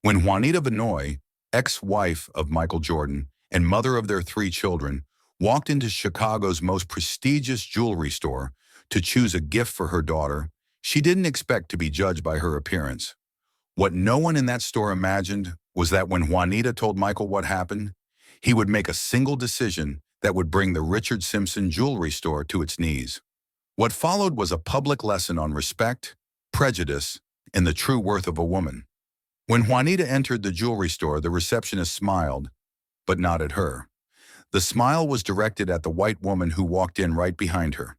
When Juanita Vanoy, ex-wife of Michael Jordan and mother of their three children, walked into Chicago's most prestigious jewelry store to choose a gift for her daughter, she didn't expect to be judged by her appearance. What no one in that store imagined was that when Juanita told Michael what happened, he would make a single decision that would bring the Richard Simpson jewelry store to its knees. What followed was a public lesson on respect, prejudice, and the true worth of a woman. When Juanita entered the jewelry store, the receptionist smiled, but not at her. The smile was directed at the white woman who walked in right behind her.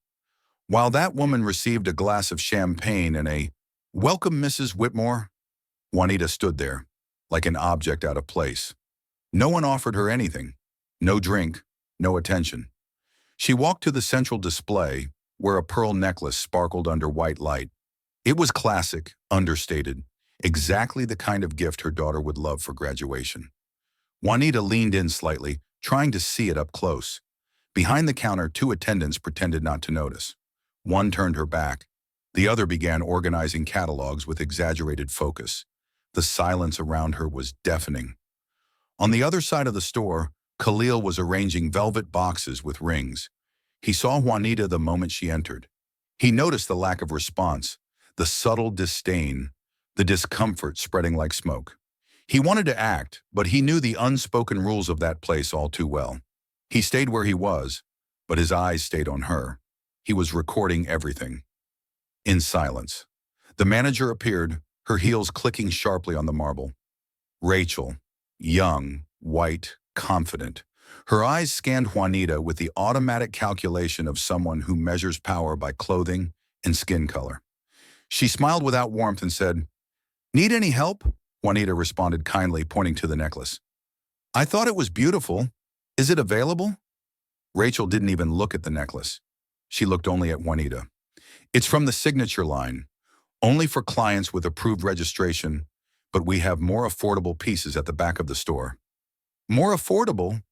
While that woman received a glass of champagne and a "Welcome, Mrs. Whitmore," Juanita stood there, like an object out of place. No one offered her anything. No drink, no attention. She walked to the central display, where a pearl necklace sparkled under white light. It was classic, understated, exactly the kind of gift her daughter would love for graduation. Juanita leaned in slightly, trying to see it up close. Behind the counter, two attendants pretended not to notice. One turned her back. The other began organizing catalogs with exaggerated focus. The silence around her was deafening. On the other side of the store, Khalil was arranging velvet boxes with rings. He saw Juanita the moment she entered. He noticed the lack of response, the subtle disdain, the discomfort spreading like smoke. He wanted to act, but he knew the unspoken rules of that place all too well. He stayed where he was, but his eyes stayed on her. He was recording everything. In silence, the manager appeared, her heels clicking sharply on the marble. Rachel, young, white, confident. Her eyes scanned Juanita with the automatic calculation of someone who measures power by clothing and skin color. She smiled without warmth and said, "Need any help?" Juanita responded kindly, pointing to the necklace. "I thought it was beautiful. Is it available?" Rachel didn't even look at the necklace. She looked only at Juanita. "It's from the signature line. Only for clients with approved registration, but we have more affordable pieces at the back of the store." "More affordable?"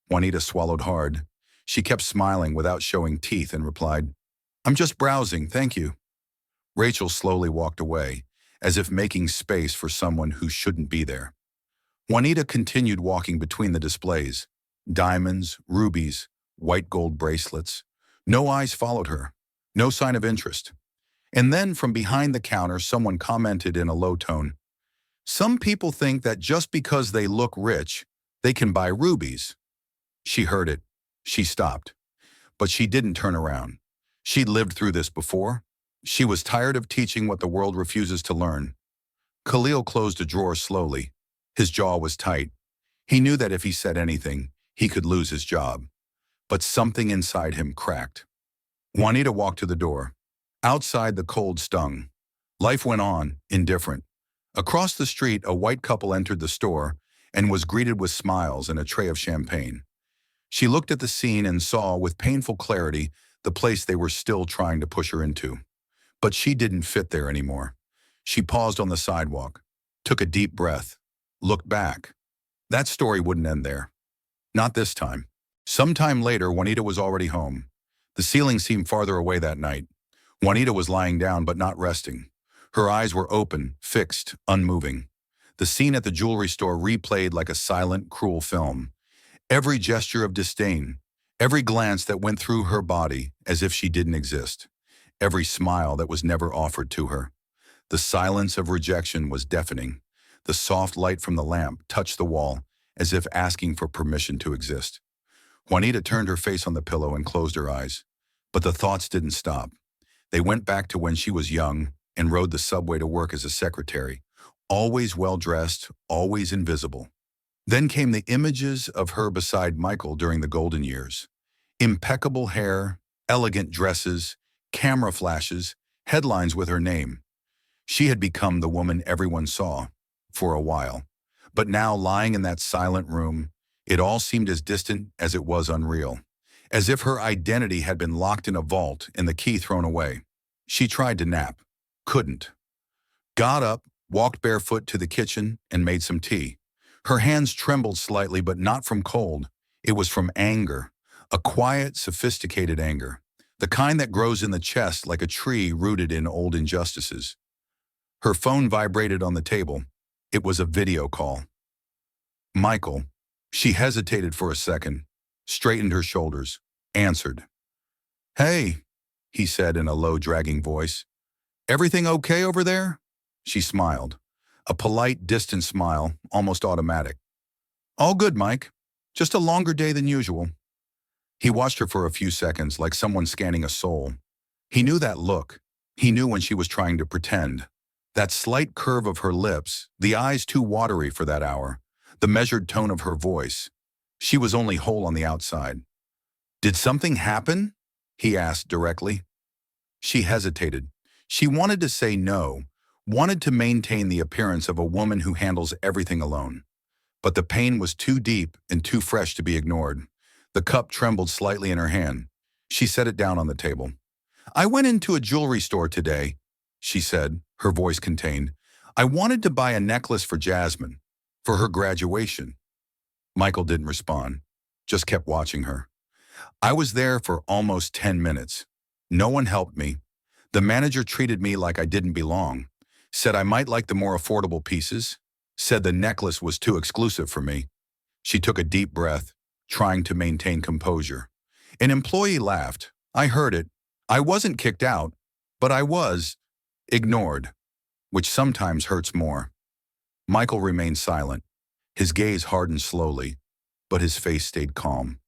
Juanita swallowed hard. She kept smiling without showing teeth and replied, "I'm just browsing, thank you." Rachel slowly walked away, as if making space for someone who shouldn't be there. Juanita continued walking between the displays. Diamonds, rubies, white gold bracelets. No eyes followed her. No sign of interest. And then from behind the counter, someone commented in a low tone, "Some people think that just because they look rich, they can buy rubies." She heard it. She stopped. But she didn't turn around. She'd lived through this before. She was tired of teaching what the world refuses to learn. Khalil closed a drawer slowly. His jaw was tight. He knew that if he said anything, he could lose his job. But something inside him cracked. Juanita walked to the door. Outside, the cold stung. Life went on, indifferent. Across the street, a white couple entered the store and was greeted with smiles and a tray of champagne. She looked at the scene and saw, with painful clarity, the place they were still trying to push her into. But she didn't fit there anymore. She paused on the sidewalk, took a deep breath, looked back. That story wouldn't end there. Not this time. Sometime later, Juanita was already home. The ceiling seemed farther away that night. Juanita was lying down but not resting. Her eyes were open, fixed, unmoving. The scene at the jewelry store replayed like a silent, cruel film. Every gesture of disdain, every glance that went through her body as if she didn't exist. Every smile that was never offered to her. The silence of rejection was deafening. The soft light from the lamp touched the wall as if asking for permission to exist. Juanita turned her face on the pillow and closed her eyes. But the thoughts didn't stop. They went back to when she was young and rode the subway to work as a secretary, always well-dressed, always invisible. Then came the images of her beside Michael during the golden years. Impeccable hair, elegant dresses, camera flashes, headlines with her name. She had become the woman everyone saw, for a while. But now, lying in that silent room, it all seemed as distant as it was unreal. As if her identity had been locked in a vault and the key thrown away. She tried to nap. Couldn't. Got up, walked barefoot to the kitchen, and made some tea. Her hands trembled slightly, but not from cold. It was from anger. A quiet, sophisticated anger. The kind that grows in the chest like a tree rooted in old injustices. Her phone vibrated on the table. It was a video call. Michael. She hesitated for a second, straightened her shoulders, answered. Hey, he said in a low, dragging voice. Everything okay over there? She smiled. A polite, distant smile, almost automatic. All good, Mike. Just a longer day than usual. He watched her for a few seconds like someone scanning a soul. He knew that look. He knew when she was trying to pretend. That slight curve of her lips, the eyes too watery for that hour, the measured tone of her voice. She was only whole on the outside. Did something happen? He asked directly. She hesitated. She wanted to say no, wanted to maintain the appearance of a woman who handles everything alone. But the pain was too deep and too fresh to be ignored. The cup trembled slightly in her hand. She set it down on the table. I went into a jewelry store today, she said, her voice contained. I wanted to buy a necklace for Jasmine, for her graduation. Michael didn't respond, just kept watching her. I was there for almost 10 minutes. No one helped me. The manager treated me like I didn't belong, said I might like the more affordable pieces, said the necklace was too exclusive for me. She took a deep breath, trying to maintain composure. An employee laughed. I heard it. I wasn't kicked out, but I was ignored, which sometimes hurts more. Michael remained silent. His gaze hardened slowly, but his face stayed calm.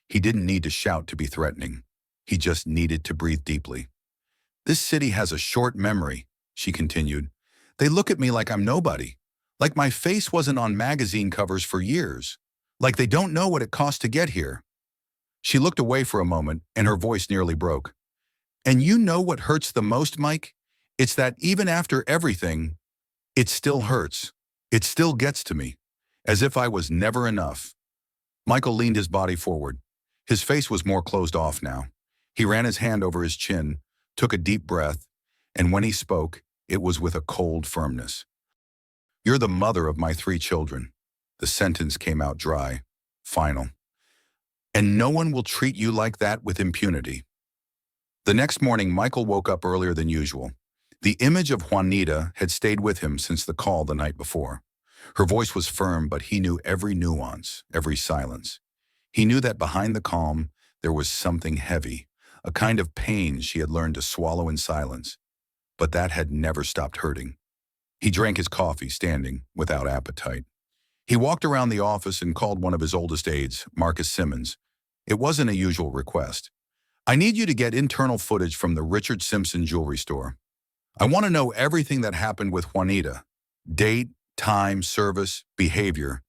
He didn't need to shout to be threatening. He just needed to breathe deeply. This city has a short memory, she continued. They look at me like I'm nobody, like my face wasn't on magazine covers for years, like they don't know what it cost to get here. She looked away for a moment, and her voice nearly broke. And you know what hurts the most, Mike? It's that even after everything, it still hurts. It still gets to me, as if I was never enough. Michael leaned his body forward. His face was more closed off now. He ran his hand over his chin, took a deep breath, and when he spoke, it was with a cold firmness. You're the mother of my 3 children. The sentence came out dry, final. And no one will treat you like that with impunity. The next morning, Michael woke up earlier than usual. The image of Juanita had stayed with him since the call the night before. Her voice was firm, but he knew every nuance, every silence. He knew that behind the calm, there was something heavy, a kind of pain she had learned to swallow in silence. But that had never stopped hurting. He drank his coffee, standing, without appetite. He walked around the office and called one of his oldest aides, Marcus Simmons. It wasn't a usual request. I need you to get internal footage from the Richard Simpson jewelry store. I want to know everything that happened with Juanita. Date, time, service, behavior.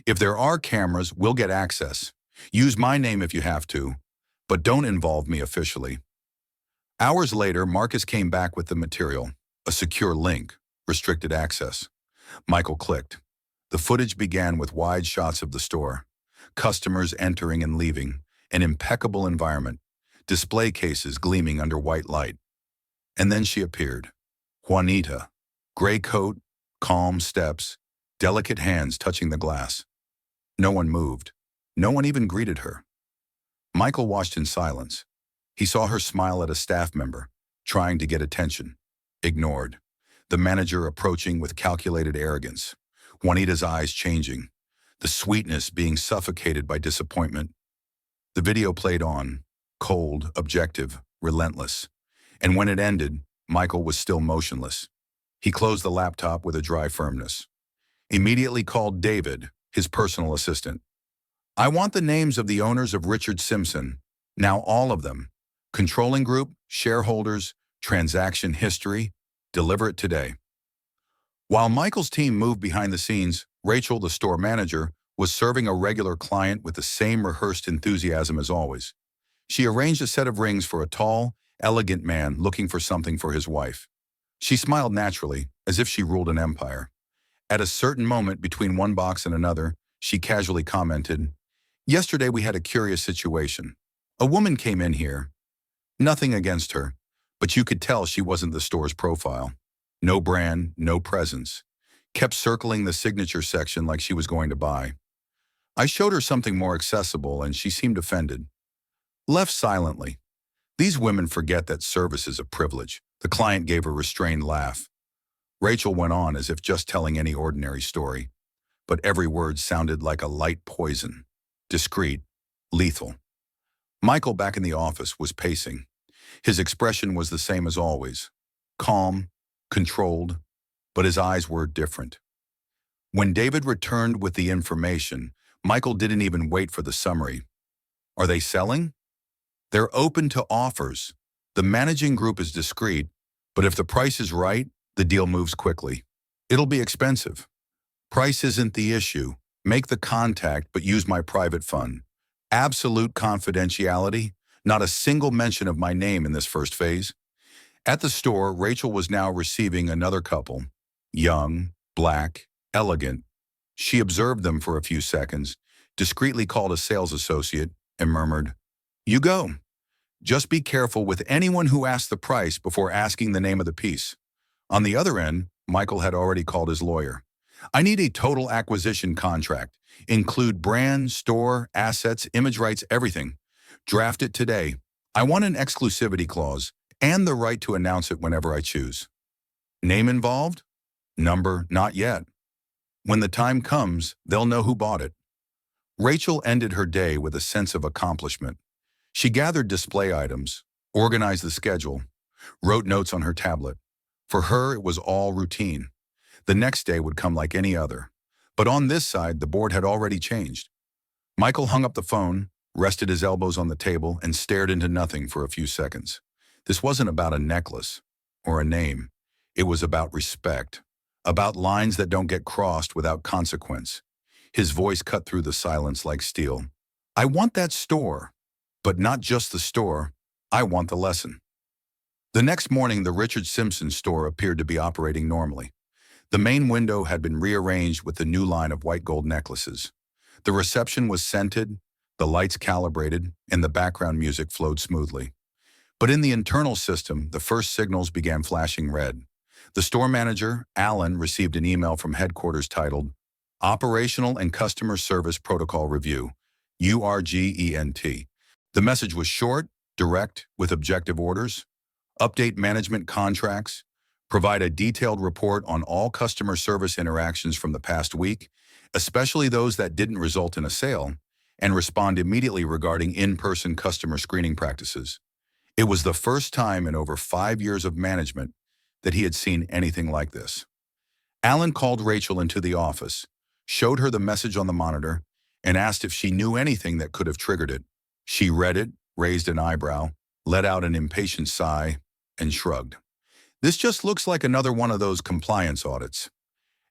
If there are cameras, we'll get access. Use my name if you have to, but don't involve me officially. Hours later, Marcus came back with the material, a secure link, restricted access. Michael clicked. The footage began with wide shots of the store, customers entering and leaving, an impeccable environment, display cases gleaming under white light. And then she appeared. Juanita, gray coat, calm steps, delicate hands touching the glass. No one moved. No one even greeted her. Michael watched in silence. He saw her smile at a staff member, trying to get attention. Ignored. The manager approaching with calculated arrogance. Juanita's eyes changing. The sweetness being suffocated by disappointment. The video played on, cold, objective, relentless. And when it ended, Michael was still motionless. He closed the laptop with a dry firmness. Immediately called David, his personal assistant. I want the names of the owners of Richard Simpson, now all of them. Controlling group, shareholders, transaction history. Deliver it today. While Michael's team moved behind the scenes, Rachel, the store manager, was serving a regular client with the same rehearsed enthusiasm as always. She arranged a set of rings for a tall, elegant man looking for something for his wife. She smiled naturally, as if she ruled an empire. At a certain moment between one box and another, she casually commented, Yesterday we had a curious situation. A woman came in here. Nothing against her, but you could tell she wasn't the store's profile. No brand, no presence. Kept circling the signature section like she was going to buy. I showed her something more accessible and she seemed offended. Left silently. These women forget that service is a privilege. The client gave a restrained laugh. Rachel went on as if just telling any ordinary story, but every word sounded like a light poison. Discreet, lethal. Michael, back in the office, was pacing. His expression was the same as always. Calm, controlled, but his eyes were different. When David returned with the information, Michael didn't even wait for the summary. Are they selling? They're open to offers. The managing group is discreet, but if the price is right, the deal moves quickly. It'll be expensive. Price isn't the issue. Make the contact, but use my private fund. Absolute confidentiality, not a single mention of my name in this first phase. At the store, Rachel was now receiving another couple. Young, black, elegant. She observed them for a few seconds, discreetly called a sales associate, and murmured, "You go. Just be careful with anyone who asks the price before asking the name of the piece." On the other end, Michael had already called his lawyer. "I need a total acquisition contract. Include brand, store, assets, image rights, everything. Draft it today. I want an exclusivity clause and the right to announce it whenever I choose. Name involved? Number, not yet. When the time comes, they'll know who bought it." Rachel ended her day with a sense of accomplishment. She gathered display items, organized the schedule, wrote notes on her tablet. For her, it was all routine. The next day would come like any other. But on this side, the board had already changed. Michael hung up the phone, rested his elbows on the table, and stared into nothing for a few seconds. This wasn't about a necklace or a name. It was about respect, about lines that don't get crossed without consequence. His voice cut through the silence like steel. "I want that store, but not just the store. I want the lesson." The next morning, the Richard Simpson store appeared to be operating normally. The main window had been rearranged with the new line of white gold necklaces. The reception was scented, the lights calibrated, and the background music flowed smoothly. But in the internal system, the first signals began flashing red. The store manager, Alan, received an email from headquarters titled Operational and Customer Service Protocol Review, URGENT. The message was short, direct, with objective orders. Update management contracts, provide a detailed report on all customer service interactions from the past week, especially those that didn't result in a sale, and respond immediately regarding in-person customer screening practices. It was the first time in over 5 years of management that he had seen anything like this. Alan called Rachel into the office, showed her the message on the monitor, and asked if she knew anything that could have triggered it. She read it, raised an eyebrow, let out an impatient sigh, and shrugged. "This just looks like another one of those compliance audits.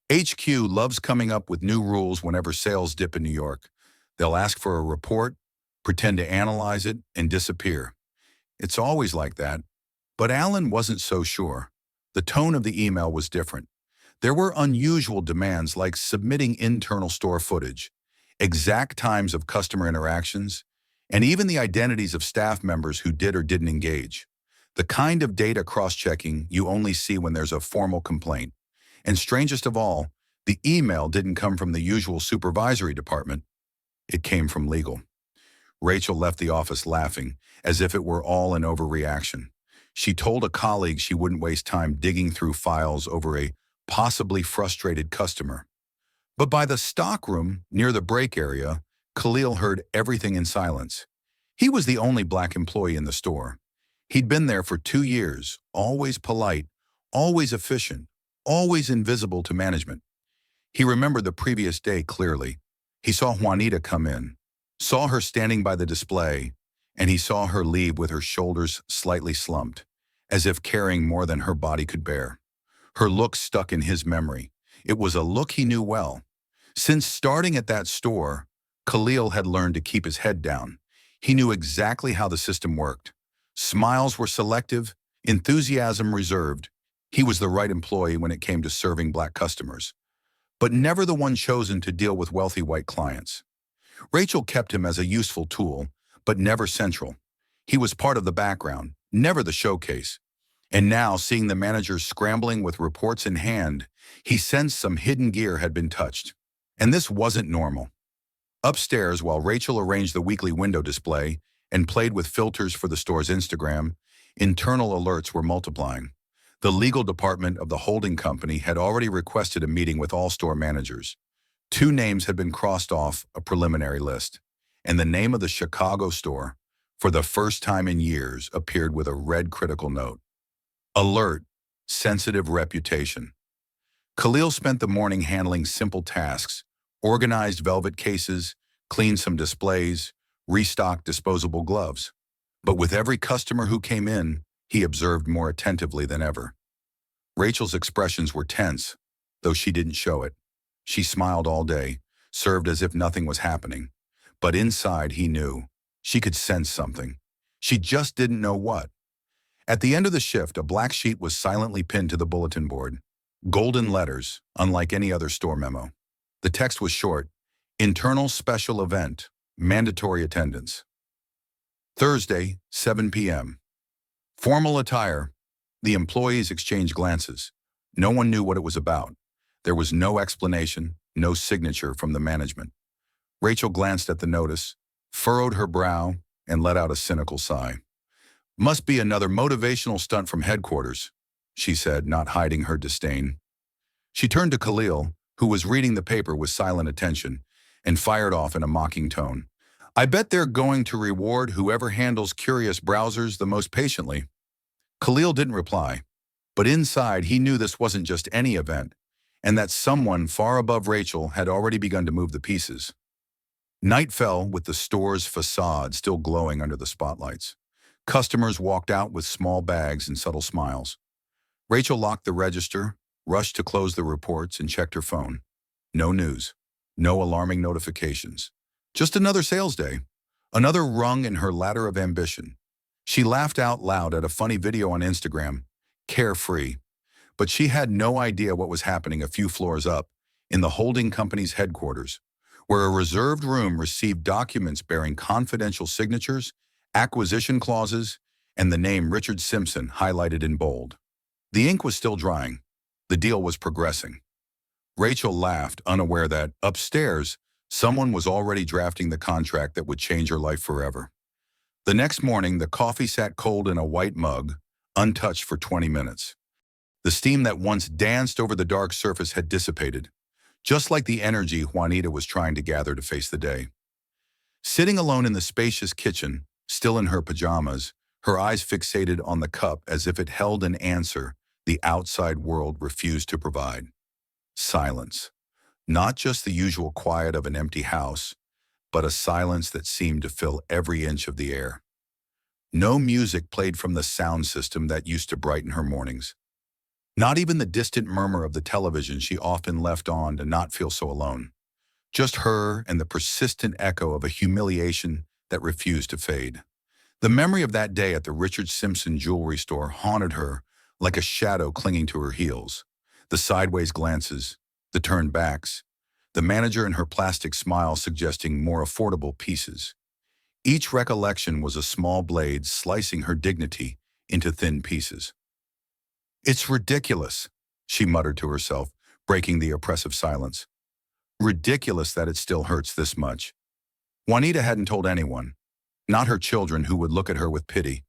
HQ loves coming up with new rules whenever sales dip in New York. They'll ask for a report, pretend to analyze it, and disappear. It's always like that." But Alan wasn't so sure. The tone of the email was different. There were unusual demands like submitting internal store footage, exact times of customer interactions, and even the identities of staff members who did or didn't engage. The kind of data cross-checking you only see when there's a formal complaint. And strangest of all, the email didn't come from the usual supervisory department. It came from legal. Rachel left the office laughing, as if it were all an overreaction. She told a colleague she wouldn't waste time digging through files over a possibly frustrated customer. But by the stockroom, near the break area, Khalil heard everything in silence. He was the only black employee in the store. He'd been there for 2 years, always polite, always efficient, always invisible to management. He remembered the previous day clearly. He saw Juanita come in, saw her standing by the display, and he saw her leave with her shoulders slightly slumped, as if carrying more than her body could bear. Her look stuck in his memory. It was a look he knew well. Since starting at that store, Khalil had learned to keep his head down. He knew exactly how the system worked. Smiles were selective, enthusiasm reserved. He was the right employee when it came to serving black customers, but never the one chosen to deal with wealthy white clients. Rachel kept him as a useful tool, but never central. He was part of the background, never the showcase. And now, seeing the manager scrambling with reports in hand, he sensed some hidden gear had been touched. And this wasn't normal. Upstairs, while Rachel arranged the weekly window display and played with filters for the store's Instagram, internal alerts were multiplying. The legal department of the holding company had already requested a meeting with all store managers. Two names had been crossed off a preliminary list, and the name of the Chicago store, for the first time in years, appeared with a red critical note. Alert, sensitive reputation. Khalil spent the morning handling simple tasks, organized velvet cases, cleaned some displays, restocked disposable gloves. But with every customer who came in, he observed more attentively than ever. Rachel's expressions were tense, though she didn't show it. She smiled all day, served as if nothing was happening. But inside, he knew. She could sense something. She just didn't know what. At the end of the shift, a black sheet was silently pinned to the bulletin board. Golden letters, unlike any other store memo. The text was short: internal special event, mandatory attendance. Thursday, 7 p.m. Formal attire. The employees exchanged glances. No one knew what it was about. There was no explanation, no signature from the management. Rachel glanced at the notice, furrowed her brow, and let out a cynical sigh. Must be another motivational stunt from headquarters, she said, not hiding her disdain. She turned to Khalil, who was reading the paper with silent attention, and fired off in a mocking tone. I bet they're going to reward whoever handles curious browsers the most patiently. Khalil didn't reply, but inside he knew this wasn't just any event, and that someone far above Rachel had already begun to move the pieces. Night fell with the store's facade still glowing under the spotlights. Customers walked out with small bags and subtle smiles. Rachel locked the register, rushed to close the reports, and checked her phone. No news, no alarming notifications. Just another sales day, another rung in her ladder of ambition. She laughed out loud at a funny video on Instagram, carefree, but she had no idea what was happening a few floors up, in the holding company's headquarters, where a reserved room received documents bearing confidential signatures, acquisition clauses, and the name Richard Simpson highlighted in bold. The ink was still drying. The deal was progressing. Rachel laughed, unaware that, upstairs, someone was already drafting the contract that would change her life forever. The next morning, the coffee sat cold in a white mug, untouched for 20 minutes. The steam that once danced over the dark surface had dissipated, just like the energy Juanita was trying to gather to face the day. Sitting alone in the spacious kitchen, still in her pajamas, her eyes fixated on the cup as if it held an answer the outside world refused to provide. Silence. Not just the usual quiet of an empty house, but a silence that seemed to fill every inch of the air. No music played from the sound system that used to brighten her mornings. Not even the distant murmur of the television she often left on to not feel so alone. Just her and the persistent echo of a humiliation that refused to fade. The memory of that day at the Richard Simpson jewelry store haunted her like a shadow clinging to her heels. The sideways glances, the turned backs, the manager and her plastic smile suggesting more affordable pieces. Each recollection was a small blade slicing her dignity into thin pieces. It's ridiculous, she muttered to herself, breaking the oppressive silence. Ridiculous that it still hurts this much. Juanita hadn't told anyone, not her children who would look at her with pity,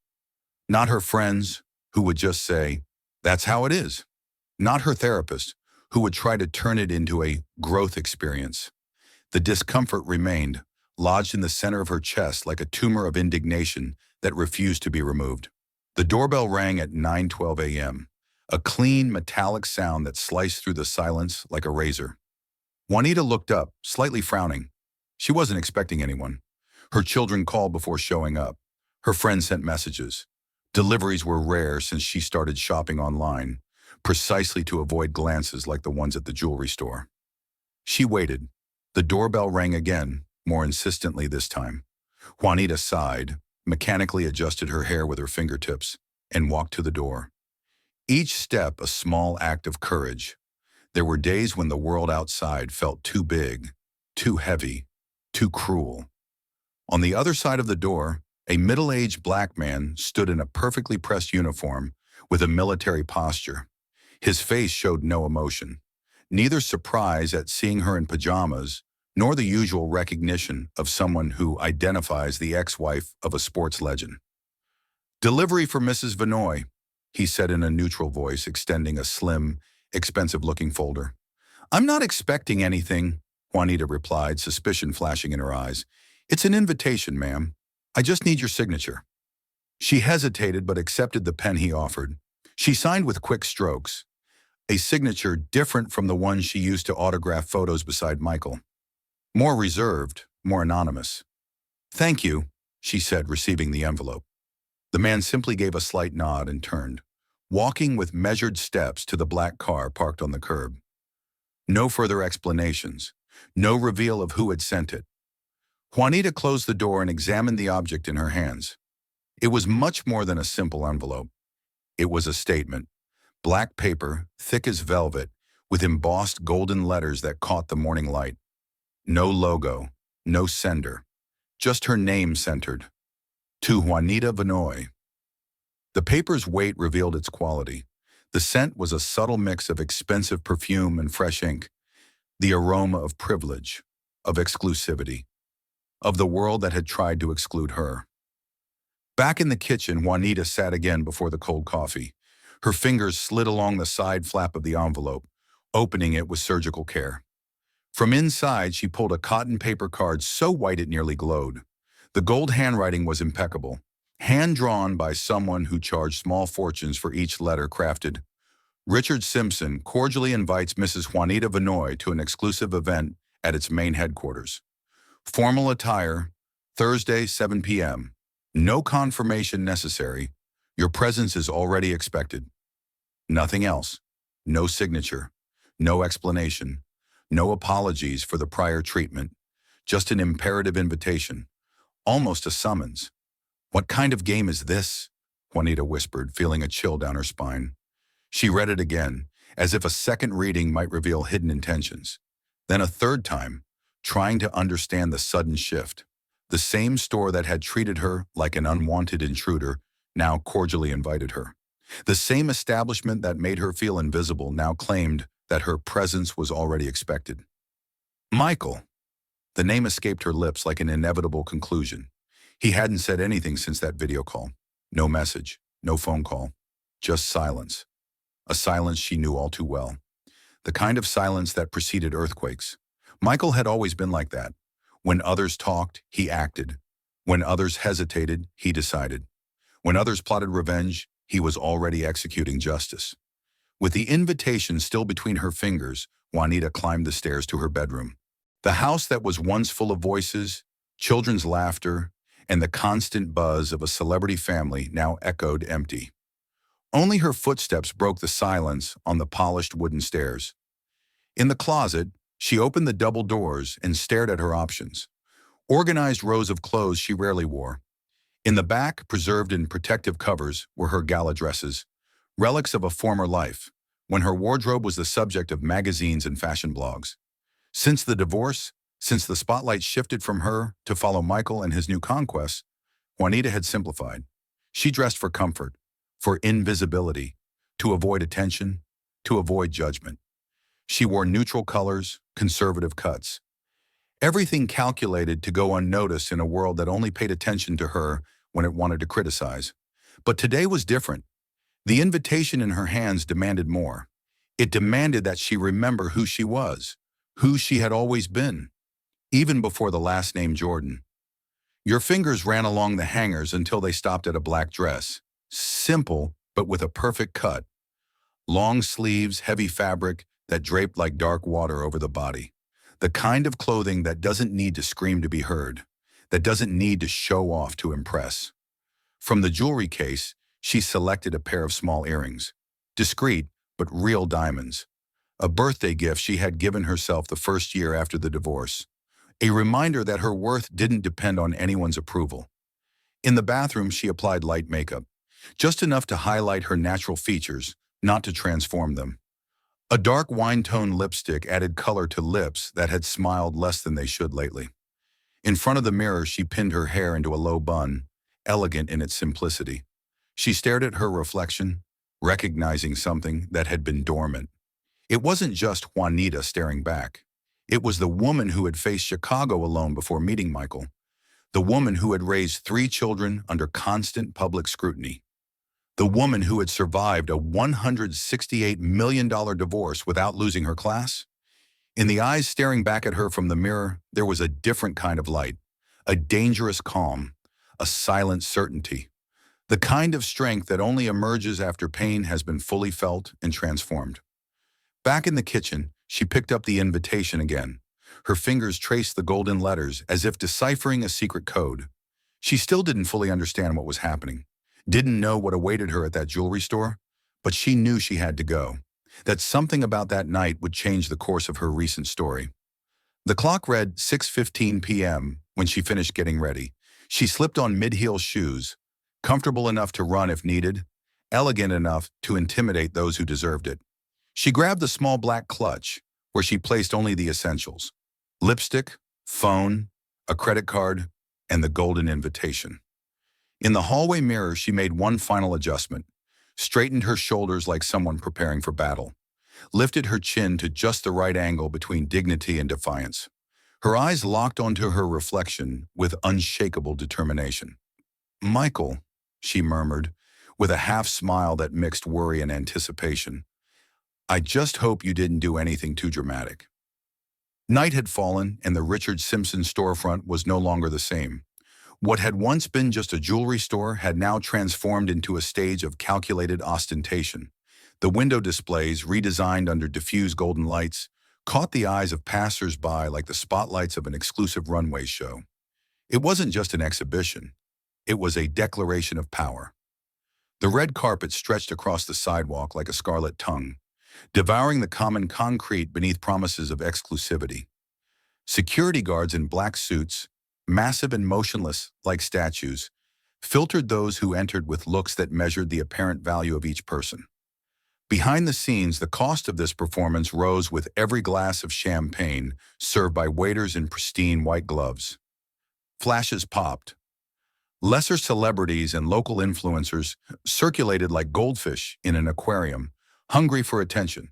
not her friends who would just say, that's how it is, not her therapist who would try to turn it into a growth experience. The discomfort remained, lodged in the center of her chest like a tumor of indignation that refused to be removed. The doorbell rang at 9:12 a.m., a clean, metallic sound that sliced through the silence like a razor. Juanita looked up, slightly frowning. She wasn't expecting anyone. Her children called before showing up. Her friends sent messages. Deliveries were rare since she started shopping online, precisely to avoid glances like the ones at the jewelry store. She waited. The doorbell rang again, more insistently this time. Juanita sighed, mechanically adjusted her hair with her fingertips, and walked to the door. Each step a small act of courage. There were days when the world outside felt too big, too heavy, too cruel. On the other side of the door, a middle-aged black man stood in a perfectly pressed uniform with a military posture. His face showed no emotion, neither surprise at seeing her in pajamas, nor the usual recognition of someone who identifies the ex-wife of a sports legend. Delivery for Mrs. Vanoy, he said in a neutral voice, extending a slim, expensive-looking folder. I'm not expecting anything, Juanita replied, suspicion flashing in her eyes. It's an invitation, ma'am. I just need your signature. She hesitated but accepted the pen he offered. She signed with quick strokes, a signature different from the one she used to autograph photos beside Michael. More reserved, more anonymous. Thank you, she said, receiving the envelope. The man simply gave a slight nod and turned, walking with measured steps to the black car parked on the curb. No further explanations, no reveal of who had sent it. Juanita closed the door and examined the object in her hands. It was much more than a simple envelope. It was a statement. Black paper, thick as velvet, with embossed golden letters that caught the morning light. No logo, no sender, just her name centered. To Juanita Vanoy. The paper's weight revealed its quality. The scent was a subtle mix of expensive perfume and fresh ink, the aroma of privilege, of exclusivity, of the world that had tried to exclude her. Back in the kitchen, Juanita sat again before the cold coffee. Her fingers slid along the side flap of the envelope, opening it with surgical care. From inside, she pulled a cotton paper card so white it nearly glowed. The gold handwriting was impeccable, hand-drawn by someone who charged small fortunes for each letter crafted. Richard Simpson cordially invites Mrs. Juanita Vanoy to an exclusive event at its main headquarters. Formal attire, Thursday, 7 p.m. No confirmation necessary. Your presence is already expected. Nothing else. No signature. No explanation. No apologies for the prior treatment. Just an imperative invitation. Almost a summons. What kind of game is this? Juanita whispered, feeling a chill down her spine. She read it again, as if a second reading might reveal hidden intentions. Then a third time, trying to understand the sudden shift. The same store that had treated her like an unwanted intruder now cordially invited her. The same establishment that made her feel invisible now claimed that her presence was already expected. Michael. The name escaped her lips like an inevitable conclusion. He hadn't said anything since that video call. No message, no phone call, just silence. A silence she knew all too well. The kind of silence that preceded earthquakes. Michael had always been like that. When others talked, he acted. When others hesitated, he decided. When others plotted revenge, he was already executing justice. With the invitation still between her fingers, Juanita climbed the stairs to her bedroom. The house that was once full of voices, children's laughter, and the constant buzz of a celebrity family now echoed empty. Only her footsteps broke the silence on the polished wooden stairs. In the closet, she opened the double doors and stared at her options. Organized rows of clothes she rarely wore. In the back, preserved in protective covers, were her gala dresses, relics of a former life, when her wardrobe was the subject of magazines and fashion blogs. Since the divorce, since the spotlight shifted from her to follow Michael and his new conquests, Juanita had simplified. She dressed for comfort, for invisibility, to avoid attention, to avoid judgment. She wore neutral colors, conservative cuts. Everything calculated to go unnoticed in a world that only paid attention to her when it wanted to criticize. But today was different. The invitation in her hands demanded more. It demanded that she remember who she was, who she had always been, even before the last name Jordan. Your fingers ran along the hangers until they stopped at a black dress. Simple, but with a perfect cut. Long sleeves, heavy fabric that draped like dark water over the body. The kind of clothing that doesn't need to scream to be heard, that doesn't need to show off to impress. From the jewelry case, she selected a pair of small earrings. Discreet, but real diamonds. A birthday gift she had given herself the first year after the divorce. A reminder that her worth didn't depend on anyone's approval. In the bathroom, she applied light makeup. Just enough to highlight her natural features, not to transform them. A dark wine-tone lipstick added color to lips that had smiled less than they should lately. In front of the mirror, she pinned her hair into a low bun, elegant in its simplicity. She stared at her reflection, recognizing something that had been dormant. It wasn't just Juanita staring back. It was the woman who had faced Chicago alone before meeting Michael. The woman who had raised 3 children under constant public scrutiny. The woman who had survived a $168 million divorce without losing her class? In the eyes staring back at her from the mirror, there was a different kind of light, a dangerous calm, a silent certainty, the kind of strength that only emerges after pain has been fully felt and transformed. Back in the kitchen, she picked up the invitation again. Her fingers traced the golden letters as if deciphering a secret code. She still didn't fully understand what was happening, didn't know what awaited her at that jewelry store, but she knew she had to go, that something about that night would change the course of her recent story. The clock read 6:15 p.m. when she finished getting ready. She slipped on mid-heel shoes, comfortable enough to run if needed, elegant enough to intimidate those who deserved it. She grabbed the small black clutch, where she placed only the essentials: lipstick, phone, a credit card, and the golden invitation. In the hallway mirror, she made one final adjustment, straightened her shoulders like someone preparing for battle, lifted her chin to just the right angle between dignity and defiance. Her eyes locked onto her reflection with unshakable determination. "Michael," she murmured, with a half-smile that mixed worry and anticipation, "I just hope you didn't do anything too dramatic." Night had fallen, and the Richard Simpson storefront was no longer the same. What had once been just a jewelry store had now transformed into a stage of calculated ostentation. The window displays, redesigned under diffused golden lights, caught the eyes of passers-by like the spotlights of an exclusive runway show. It wasn't just an exhibition. It was a declaration of power. The red carpet stretched across the sidewalk like a scarlet tongue, devouring the common concrete beneath promises of exclusivity. Security guards in black suits, massive and motionless like statues, filtered those who entered with looks that measured the apparent value of each person. Behind the scenes, the cost of this performance rose with every glass of champagne served by waiters in pristine white gloves. Flashes popped. Lesser celebrities and local influencers circulated like goldfish in an aquarium, hungry for attention.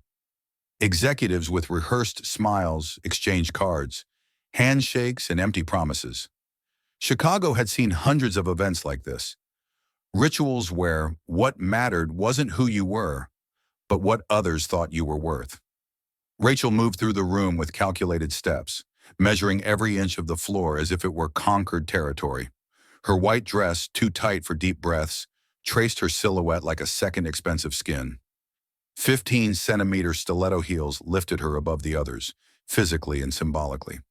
Executives with rehearsed smiles exchanged cards, handshakes, and empty promises. Chicago had seen hundreds of events like this. Rituals where what mattered wasn't who you were, but what others thought you were worth. Rachel moved through the room with calculated steps, measuring every inch of the floor as if it were conquered territory. Her white dress, too tight for deep breaths, traced her silhouette like a second expensive skin. 15-centimeter stiletto heels lifted her above the others, physically and symbolically.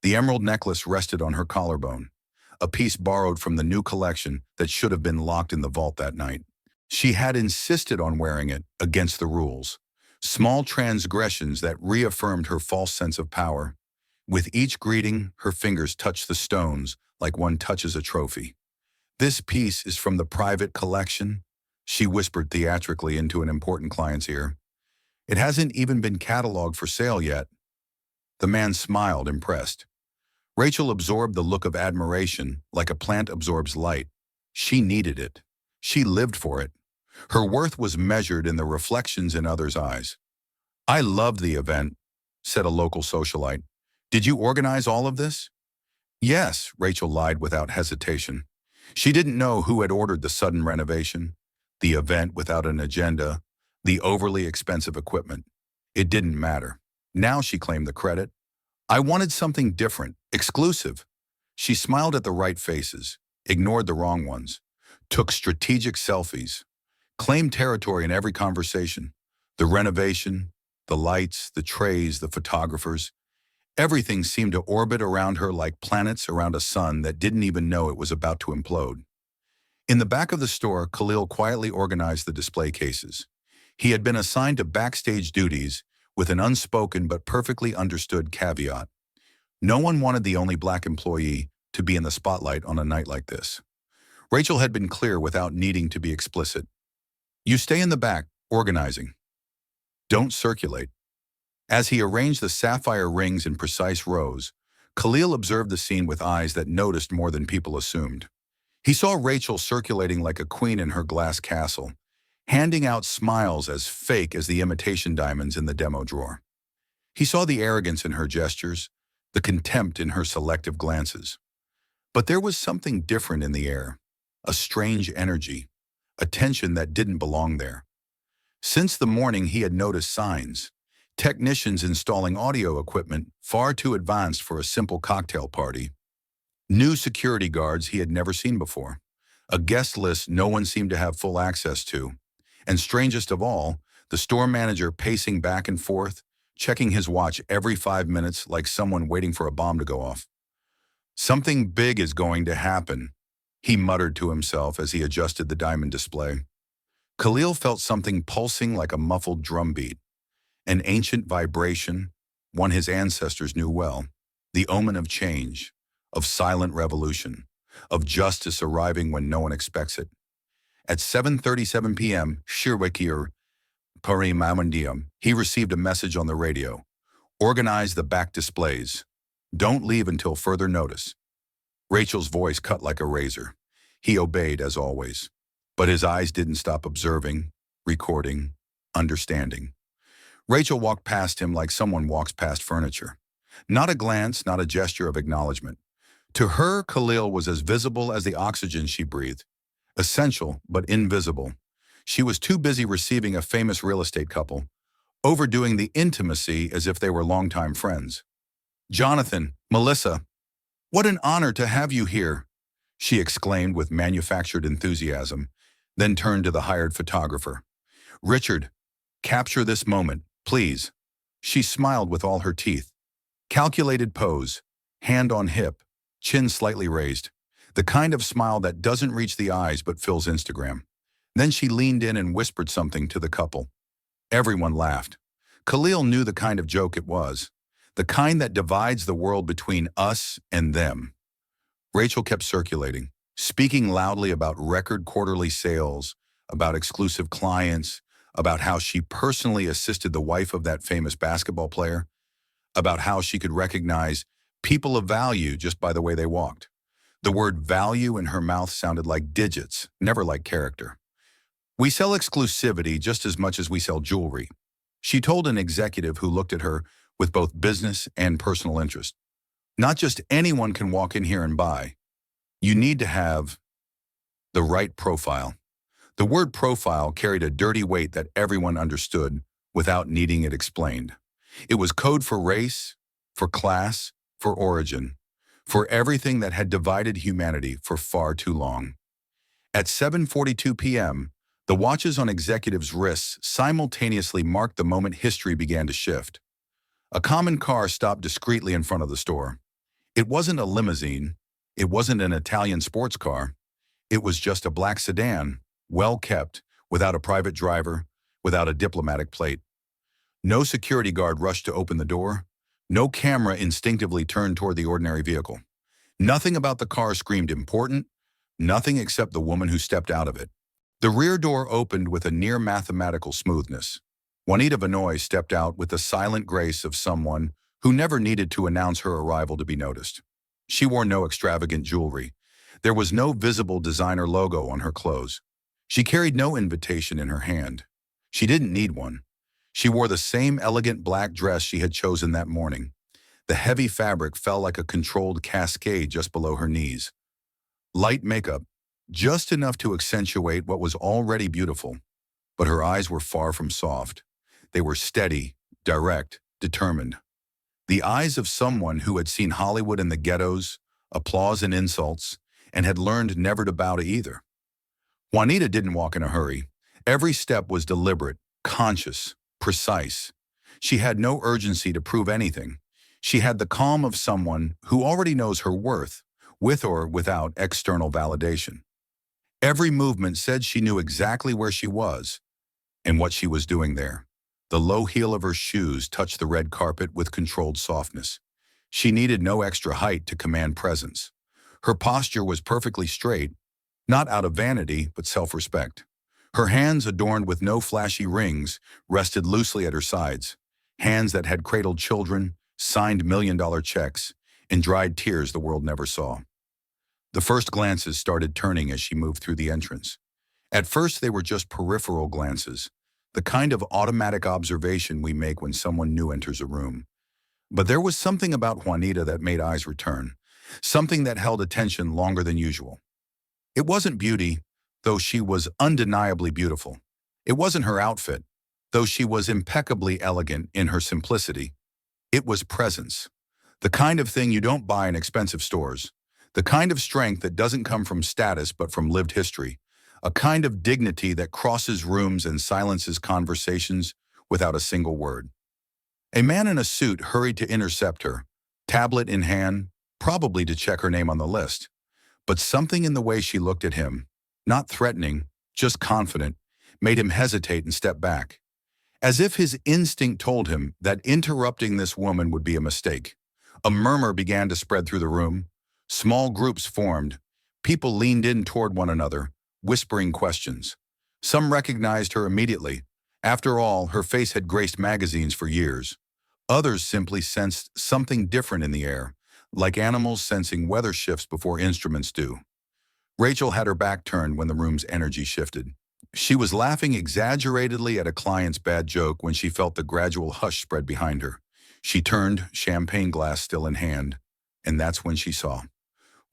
The emerald necklace rested on her collarbone, a piece borrowed from the new collection that should have been locked in the vault that night. She had insisted on wearing it against the rules, small transgressions that reaffirmed her false sense of power. With each greeting, her fingers touched the stones like one touches a trophy. "This piece is from the private collection," she whispered theatrically into an important client's ear. "It hasn't even been cataloged for sale yet." The man smiled, impressed. Rachel absorbed the look of admiration like a plant absorbs light. She needed it. She lived for it. Her worth was measured in the reflections in others' eyes. "I loved the event," said a local socialite. "Did you organize all of this?" "Yes," Rachel lied without hesitation. She didn't know who had ordered the sudden renovation, the event without an agenda, the overly expensive equipment. It didn't matter. Now she claimed the credit. "I wanted something different, exclusive." She smiled at the right faces, ignored the wrong ones, took strategic selfies, claimed territory in every conversation. The renovation, the lights, the trays, the photographers. Everything seemed to orbit around her like planets around a sun that didn't even know it was about to implode. In the back of the store, Khalil quietly organized the display cases. He had been assigned to backstage duties with an unspoken but perfectly understood caveat. No one wanted the only black employee to be in the spotlight on a night like this. Rachel had been clear without needing to be explicit. "You stay in the back, organizing. Don't circulate." As he arranged the sapphire rings in precise rows, Khalil observed the scene with eyes that noticed more than people assumed. He saw Rachel circulating like a queen in her glass castle, handing out smiles as fake as the imitation diamonds in the demo drawer. He saw the arrogance in her gestures, the contempt in her selective glances. But there was something different in the air, a strange energy, a tension that didn't belong there. Since the morning he had noticed signs. Technicians installing audio equipment far too advanced for a simple cocktail party. New security guards he had never seen before. A guest list no one seemed to have full access to. And strangest of all, the store manager pacing back and forth, checking his watch every 5 minutes like someone waiting for a bomb to go off. Something big is going to happen, he muttered to himself as he adjusted the diamond display. Khalil felt something pulsing like a muffled drumbeat, an ancient vibration, one his ancestors knew well, the omen of change, of silent revolution, of justice arriving when no one expects it. At 7:37 p.m., Shirwakir Parimamandiam, he received a message on the radio. Organize the back displays. Don't leave until further notice. Rachel's voice cut like a razor. He obeyed as always. But his eyes didn't stop observing, recording, understanding. Rachel walked past him like someone walks past furniture. Not a glance, not a gesture of acknowledgement. To her, Khalil was as visible as the oxygen she breathed. Essential, but invisible. She was too busy receiving a famous real estate couple, overdoing the intimacy as if they were longtime friends. Jonathan, Melissa, what an honor to have you here, she exclaimed with manufactured enthusiasm, then turned to the hired photographer. Richard, capture this moment, please. She smiled with all her teeth. Calculated pose, hand on hip, chin slightly raised. The kind of smile that doesn't reach the eyes but fills Instagram. Then she leaned in and whispered something to the couple. Everyone laughed. Khalil knew the kind of joke it was, the kind that divides the world between us and them. Rachel kept circulating, speaking loudly about record quarterly sales, about exclusive clients, about how she personally assisted the wife of that famous basketball player, about how she could recognize people of value just by the way they walked. The word value in her mouth sounded like digits, never like character. We sell exclusivity just as much as we sell jewelry, she told an executive who looked at her with both business and personal interest. Not just anyone can walk in here and buy. You need to have the right profile. The word profile carried a dirty weight that everyone understood without needing it explained. It was code for race, for class, for origin, for everything that had divided humanity for far too long. At 7:42 p.m., the watches on executives' wrists simultaneously marked the moment history began to shift. A common car stopped discreetly in front of the store. It wasn't a limousine. It wasn't an Italian sports car. It was just a black sedan, well kept, without a private driver, without a diplomatic plate. No security guard rushed to open the door. No camera instinctively turned toward the ordinary vehicle. Nothing about the car screamed important, nothing except the woman who stepped out of it. The rear door opened with a near-mathematical smoothness. Juanita Vanoy stepped out with the silent grace of someone who never needed to announce her arrival to be noticed. She wore no extravagant jewelry. There was no visible designer logo on her clothes. She carried no invitation in her hand. She didn't need one. She wore the same elegant black dress she had chosen that morning. The heavy fabric fell like a controlled cascade just below her knees. Light makeup, just enough to accentuate what was already beautiful. But her eyes were far from soft. They were steady, direct, determined. The eyes of someone who had seen Hollywood and the ghettos, applause and insults, and had learned never to bow to either. Juanita didn't walk in a hurry. Every step was deliberate, conscious, precise. She had no urgency to prove anything. She had the calm of someone who already knows her worth, with or without external validation. Every movement said she knew exactly where she was and what she was doing there. The low heel of her shoes touched the red carpet with controlled softness. She needed no extra height to command presence. Her posture was perfectly straight, not out of vanity, but self-respect. Her hands, adorned with no flashy rings, rested loosely at her sides. Hands that had cradled children, signed million-dollar checks, and dried tears the world never saw. The first glances started turning as she moved through the entrance. At first, they were just peripheral glances, the kind of automatic observation we make when someone new enters a room. But there was something about Juanita that made eyes return, something that held attention longer than usual. It wasn't beauty, though she was undeniably beautiful. It wasn't her outfit, though she was impeccably elegant in her simplicity. It was presence. The kind of thing you don't buy in expensive stores. The kind of strength that doesn't come from status but from lived history. A kind of dignity that crosses rooms and silences conversations without a single word. A man in a suit hurried to intercept her, tablet in hand, probably to check her name on the list. But something in the way she looked at him, not threatening, just confident, made him hesitate and step back. As if his instinct told him that interrupting this woman would be a mistake. A murmur began to spread through the room. Small groups formed. People leaned in toward one another, whispering questions. Some recognized her immediately. After all, her face had graced magazines for years. Others simply sensed something different in the air, like animals sensing weather shifts before instruments do. Rachel had her back turned when the room's energy shifted. She was laughing exaggeratedly at a client's bad joke when she felt the gradual hush spread behind her. She turned, champagne glass still in hand, and that's when she saw.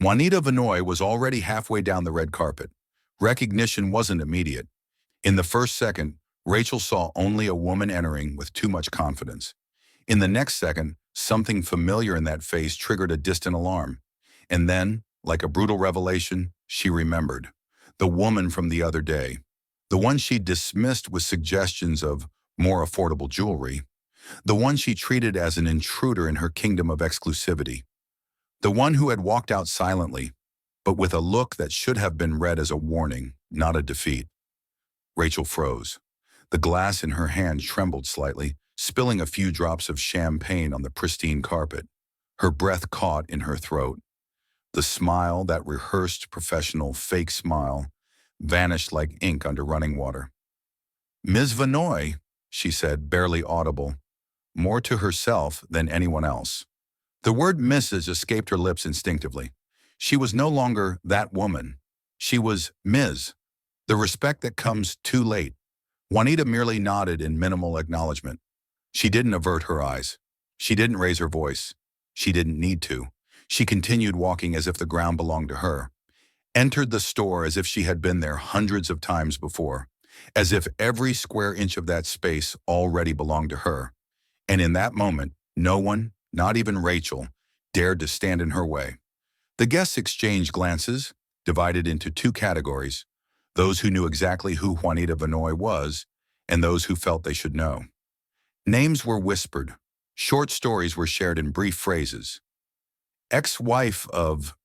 Juanita Vanoy was already halfway down the red carpet. Recognition wasn't immediate. In the first second, Rachel saw only a woman entering with too much confidence. In the next second, something familiar in that face triggered a distant alarm. And then, like a brutal revelation, she remembered. The woman from the other day. The one she dismissed with suggestions of more affordable jewelry. The one she treated as an intruder in her kingdom of exclusivity. The one who had walked out silently, but with a look that should have been read as a warning, not a defeat. Rachel froze. The glass in her hand trembled slightly, spilling a few drops of champagne on the pristine carpet. Her breath caught in her throat. The smile, that rehearsed, professional, fake smile, vanished like ink under running water. "Ms. Vanoy," she said, barely audible, more to herself than anyone else. The word Mrs. escaped her lips instinctively. She was no longer that woman. She was Ms., the respect that comes too late. Juanita merely nodded in minimal acknowledgement. She didn't avert her eyes. She didn't raise her voice. She didn't need to. She continued walking as if the ground belonged to her. Entered the store as if she had been there hundreds of times before. As if every square inch of that space already belonged to her. And in that moment, no one, not even Rachel, dared to stand in her way. The guests exchanged glances, divided into two categories, those who knew exactly who Juanita Vanoy was, and those who felt they should know. Names were whispered. Short stories were shared in brief phrases. Ex-wife of,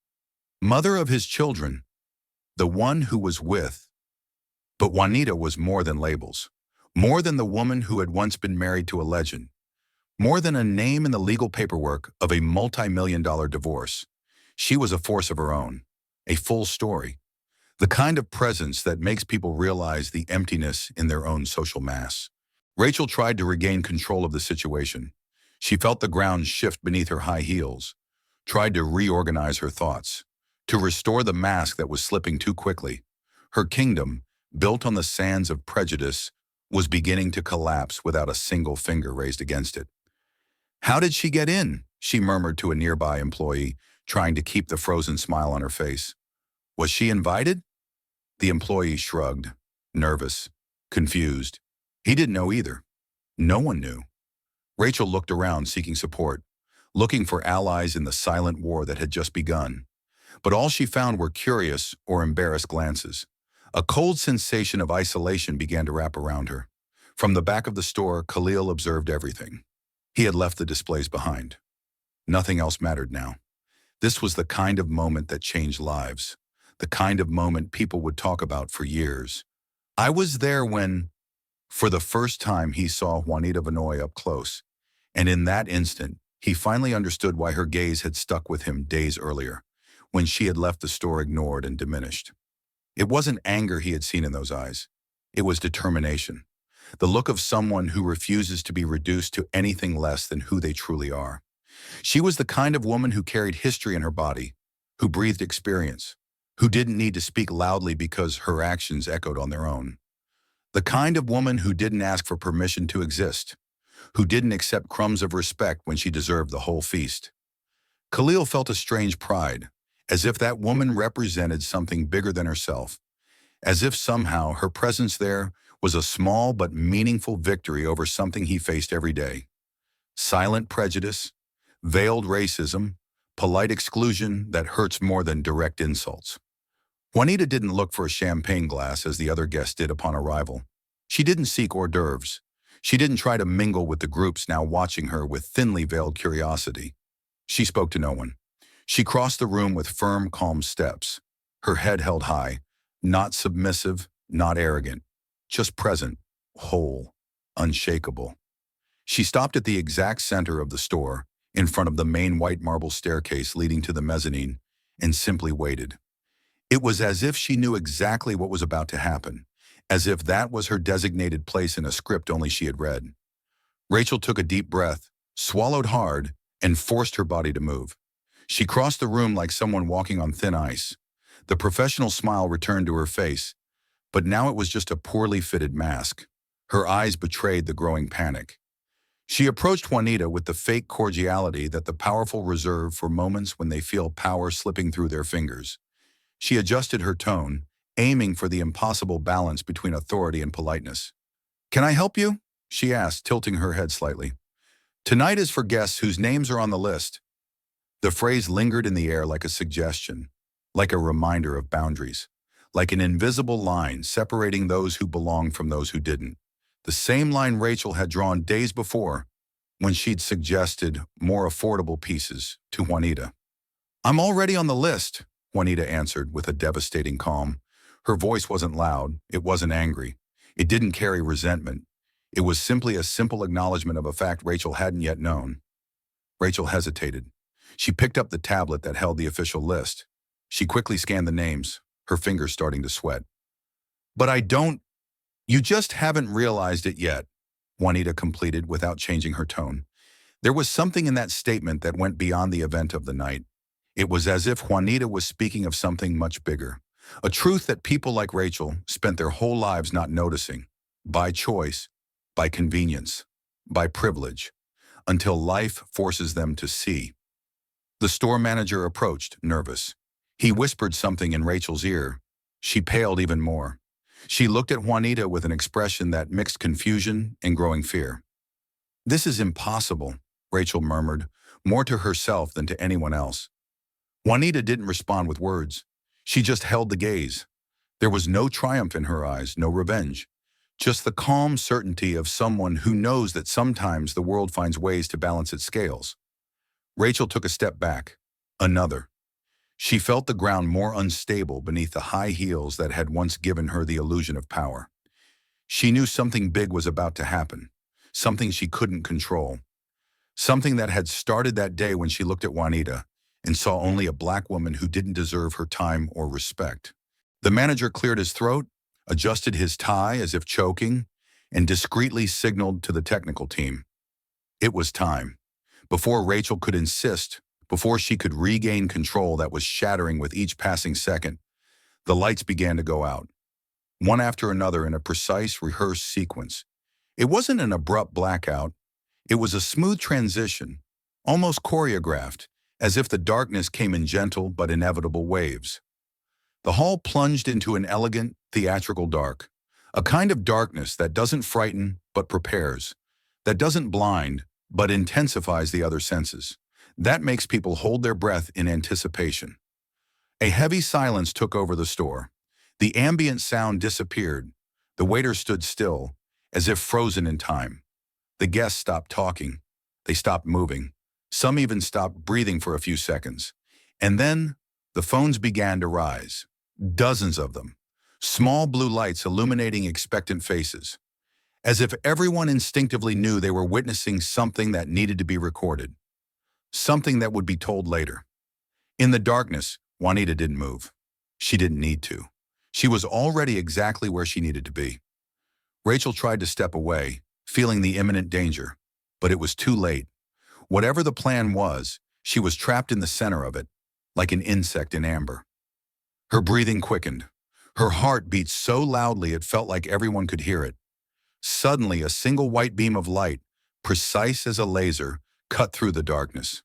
mother of his children, the one who was with. But Juanita was more than labels. More than the woman who had once been married to a legend. More than a name in the legal paperwork of a multi-million-dollar divorce. She was a force of her own, a full story. The kind of presence that makes people realize the emptiness in their own social mass. Rachel tried to regain control of the situation. She felt the ground shift beneath her high heels, tried to reorganize her thoughts, to restore the mask that was slipping too quickly. Her kingdom, built on the sands of prejudice, was beginning to collapse without a single finger raised against it. "How did she get in?" she murmured to a nearby employee, trying to keep the frozen smile on her face. "Was she invited?" The employee shrugged, nervous, confused. He didn't know either. No one knew. Rachel looked around seeking support, looking for allies in the silent war that had just begun. But all she found were curious or embarrassed glances. A cold sensation of isolation began to wrap around her. From the back of the store, Khalil observed everything. He had left the displays behind. Nothing else mattered now. This was the kind of moment that changed lives. The kind of moment people would talk about for years. I was there when, for the first time, he saw Juanita Vanoy up close. And in that instant, he finally understood why her gaze had stuck with him days earlier, when she had left the store ignored and diminished. It wasn't anger he had seen in those eyes. It was determination. The look of someone who refuses to be reduced to anything less than who they truly are. She was the kind of woman who carried history in her body, who breathed experience, who didn't need to speak loudly because her actions echoed on their own. The kind of woman who didn't ask for permission to exist, who didn't accept crumbs of respect when she deserved the whole feast. Khalil felt a strange pride, as if that woman represented something bigger than herself. as if somehow her presence there was a small but meaningful victory over something he faced every day. Silent prejudice, veiled racism, polite exclusion that hurts more than direct insults. Juanita didn't look for a champagne glass as the other guests did upon arrival. She didn't seek hors d'oeuvres. She didn't try to mingle with the groups now watching her with thinly veiled curiosity. She spoke to no one. She crossed the room with firm, calm steps, her head held high, not submissive, not arrogant, just present, whole, unshakable. She stopped at the exact center of the store, in front of the main white marble staircase leading to the mezzanine, and simply waited. It was as if she knew exactly what was about to happen, as if that was her designated place in a script only she had read. Rachel took a deep breath, swallowed hard, and forced her body to move. She crossed the room like someone walking on thin ice. The professional smile returned to her face, but now it was just a poorly fitted mask. Her eyes betrayed the growing panic. She approached Juanita with the fake cordiality that the powerful reserve for moments when they feel power slipping through their fingers. She adjusted her tone, aiming for the impossible balance between authority and politeness. "Can I help you?" she asked, tilting her head slightly. "Tonight is for guests whose names are on the list." The phrase lingered in the air like a suggestion, like a reminder of boundaries, like an invisible line separating those who belonged from those who didn't. The same line Rachel had drawn days before when she'd suggested more affordable pieces to Juanita. "I'm already on the list," Juanita answered with a devastating calm. Her voice wasn't loud, it wasn't angry. It didn't carry resentment. It was simply a simple acknowledgement of a fact Rachel hadn't yet known. Rachel hesitated. She picked up the tablet that held the official list. She quickly scanned the names, her fingers starting to sweat. "But I don't—" "You just haven't realized it yet," Juanita completed without changing her tone. There was something in that statement that went beyond the event of the night. It was as if Juanita was speaking of something much bigger, a truth that people like Rachel spent their whole lives not noticing, by choice, by convenience, by privilege, until life forces them to see. The store manager approached, nervous. He whispered something in Rachel's ear. She paled even more. She looked at Juanita with an expression that mixed confusion and growing fear. "This is impossible," Rachel murmured, more to herself than to anyone else. Juanita didn't respond with words. She just held the gaze. There was no triumph in her eyes, no revenge. Just the calm certainty of someone who knows that sometimes the world finds ways to balance its scales. Rachel took a step back. Another. She felt the ground more unstable beneath the high heels that had once given her the illusion of power. She knew something big was about to happen, something she couldn't control, something that had started that day when she looked at Juanita and saw only a black woman who didn't deserve her time or respect. The manager cleared his throat, adjusted his tie as if choking, and discreetly signaled to the technical team. It was time. Before Rachel could insist, before she could regain control that was shattering with each passing second, the lights began to go out, one after another in a precise, rehearsed sequence. It wasn't an abrupt blackout. It was a smooth transition, almost choreographed, as if the darkness came in gentle but inevitable waves. The hall plunged into an elegant, theatrical dark, a kind of darkness that doesn't frighten but prepares, that doesn't blind but intensifies the other senses, that makes people hold their breath in anticipation. A heavy silence took over the store. The ambient sound disappeared. The waiter stood still, as if frozen in time. The guests stopped talking. They stopped moving. Some even stopped breathing for a few seconds. And then the phones began to rise. Dozens of them. Small blue lights illuminating expectant faces. As if everyone instinctively knew they were witnessing something that needed to be recorded. Something that would be told later. In the darkness, Juanita didn't move. She didn't need to. She was already exactly where she needed to be. Rachel tried to step away, feeling the imminent danger, but it was too late. Whatever the plan was, she was trapped in the center of it, like an insect in amber. Her breathing quickened. Her heart beat so loudly it felt like everyone could hear it. Suddenly, a single white beam of light, precise as a laser, cut through the darkness.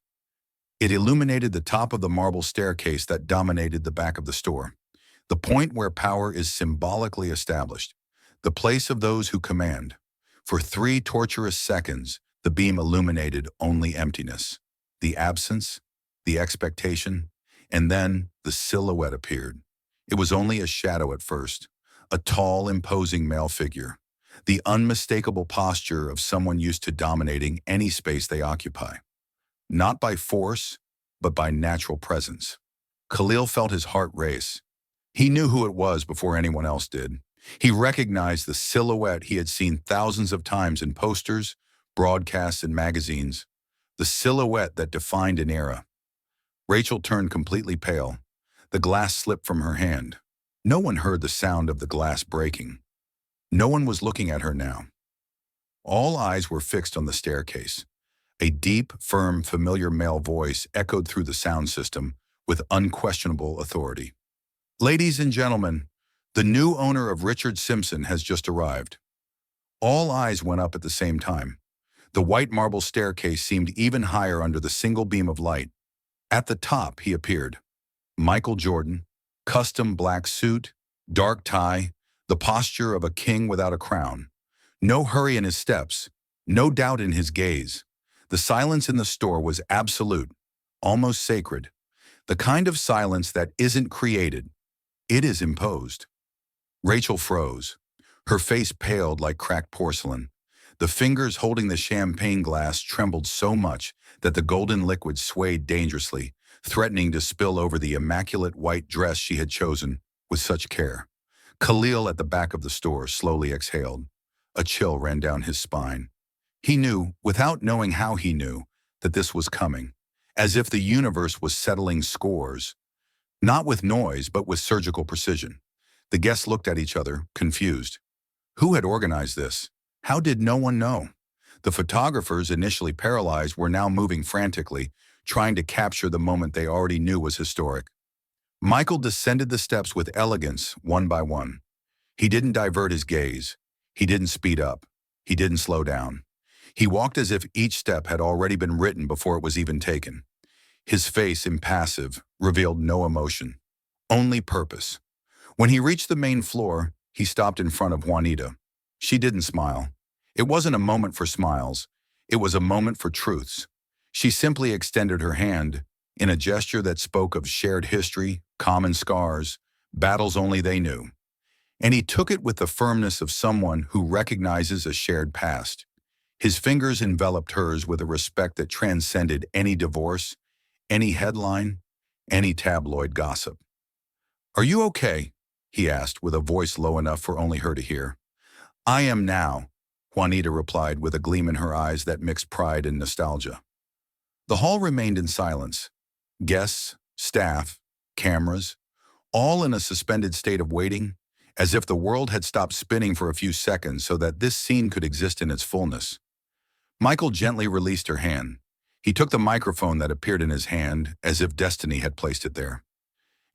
It illuminated the top of the marble staircase that dominated the back of the store. The point where power is symbolically established, the place of those who command. For 3 torturous seconds, the beam illuminated only emptiness, the absence, the expectation, and then the silhouette appeared. It was only a shadow at first, a tall, imposing male figure, the unmistakable posture of someone used to dominating any space they occupy. Not by force, but by natural presence. Khalil felt his heart race. He knew who it was before anyone else did. He recognized the silhouette he had seen thousands of times in posters, broadcasts, and magazines, the silhouette that defined an era. Rachel turned completely pale. The glass slipped from her hand. No one heard the sound of the glass breaking. No one was looking at her now. All eyes were fixed on the staircase. A deep, firm, familiar male voice echoed through the sound system with unquestionable authority. Ladies and gentlemen, the new owner of Richard Simpson has just arrived. All eyes went up at the same time. The white marble staircase seemed even higher under the single beam of light. At the top, he appeared. Michael Jordan, custom black suit, dark tie, the posture of a king without a crown. No hurry in his steps, no doubt in his gaze. The silence in the store was absolute, almost sacred. The kind of silence that isn't created, it is imposed. Rachel froze. Her face paled like cracked porcelain. The fingers holding the champagne glass trembled so much that the golden liquid swayed dangerously, threatening to spill over the immaculate white dress she had chosen with such care. Khalil at the back of the store slowly exhaled. A chill ran down his spine. He knew, without knowing how he knew, that this was coming, as if the universe was settling scores, not with noise but with surgical precision. The guests looked at each other, confused. Who had organized this? How did no one know? The photographers, initially paralyzed, were now moving frantically, trying to capture the moment they already knew was historic. Michael descended the steps with elegance, one by one. He didn't divert his gaze. He didn't speed up. He didn't slow down. He walked as if each step had already been written before it was even taken. His face, impassive, revealed no emotion, only purpose. When he reached the main floor, he stopped in front of Juanita. She didn't smile. It wasn't a moment for smiles. It was a moment for truths. She simply extended her hand in a gesture that spoke of shared history, common scars, battles only they knew. And he took it with the firmness of someone who recognizes a shared past. His fingers enveloped hers with a respect that transcended any divorce, any headline, any tabloid gossip. "Are you okay?" he asked with a voice low enough for only her to hear. "I am now," Juanita replied with a gleam in her eyes that mixed pride and nostalgia. The hall remained in silence. Guests, staff, cameras, all in a suspended state of waiting, as if the world had stopped spinning for a few seconds so that this scene could exist in its fullness. Michael gently released her hand. He took the microphone that appeared in his hand as if destiny had placed it there.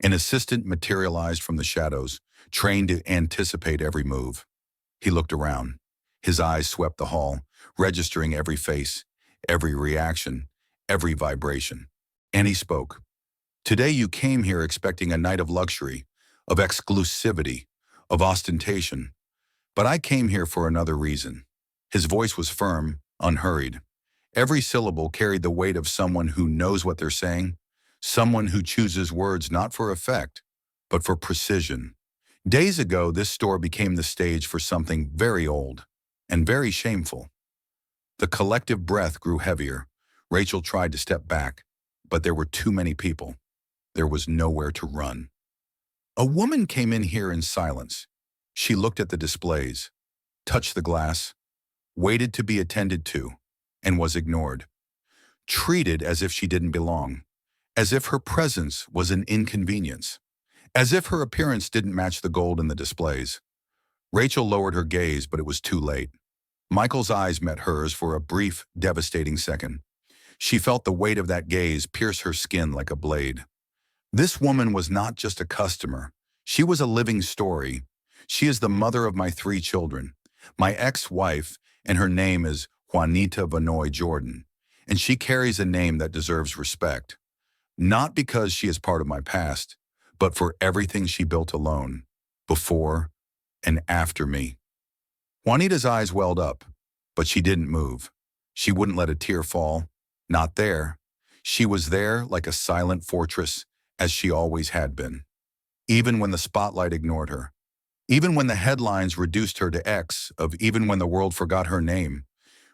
An assistant materialized from the shadows, trained to anticipate every move. He looked around. His eyes swept the hall, registering every face, every reaction, every vibration. And he spoke. "Today you came here expecting a night of luxury, of exclusivity, of ostentation. But I came here for another reason." His voice was firm, unhurried. Every syllable carried the weight of someone who knows what they're saying, someone who chooses words not for effect, but for precision. Days ago, this store became the stage for something very old and very shameful. The collective breath grew heavier. Rachel tried to step back, but there were too many people. There was nowhere to run. A woman came in here in silence. She looked at the displays, touched the glass, waited to be attended to, and was ignored. Treated as if she didn't belong, as if her presence was an inconvenience, as if her appearance didn't match the gold in the displays. Rachel lowered her gaze, but it was too late. Michael's eyes met hers for a brief, devastating second. She felt the weight of that gaze pierce her skin like a blade. This woman was not just a customer. She was a living story. She is the mother of my 3 children, my ex-wife, and her name is Juanita Vanoy Jordan. And she carries a name that deserves respect. Not because she is part of my past, but for everything she built alone, before and after me. Juanita's eyes welled up, but she didn't move. She wouldn't let a tear fall. Not there. She was there like a silent fortress, as she always had been. Even when the spotlight ignored her. Even when the headlines reduced her to X, even when the world forgot her name,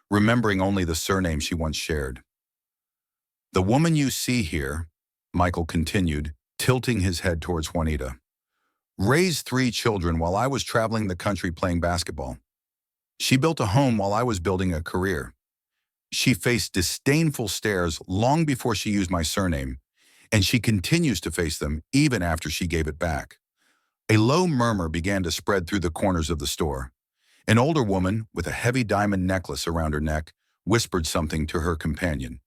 remembering only the surname she once shared. The woman you see here, Michael continued, tilting his head towards Juanita, raised 3 children while I was traveling the country playing basketball. She built a home while I was building a career. She faced disdainful stares long before she used my surname, and she continues to face them even after she gave it back. A low murmur began to spread through the corners of the store. An older woman with a heavy diamond necklace around her neck whispered something to her companion.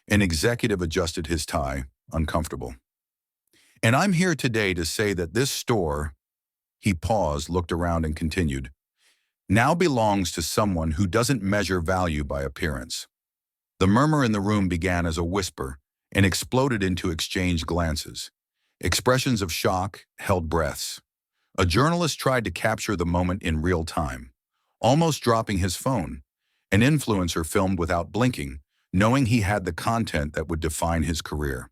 An executive adjusted his tie, uncomfortable. And I'm here today to say that this store, he paused, looked around and continued, now belongs to someone who doesn't measure value by appearance. The murmur in the room began as a whisper and exploded into exchanged glances. Expressions of shock held breaths. A journalist tried to capture the moment in real time, almost dropping his phone. An influencer filmed without blinking, knowing he had the content that would define his career.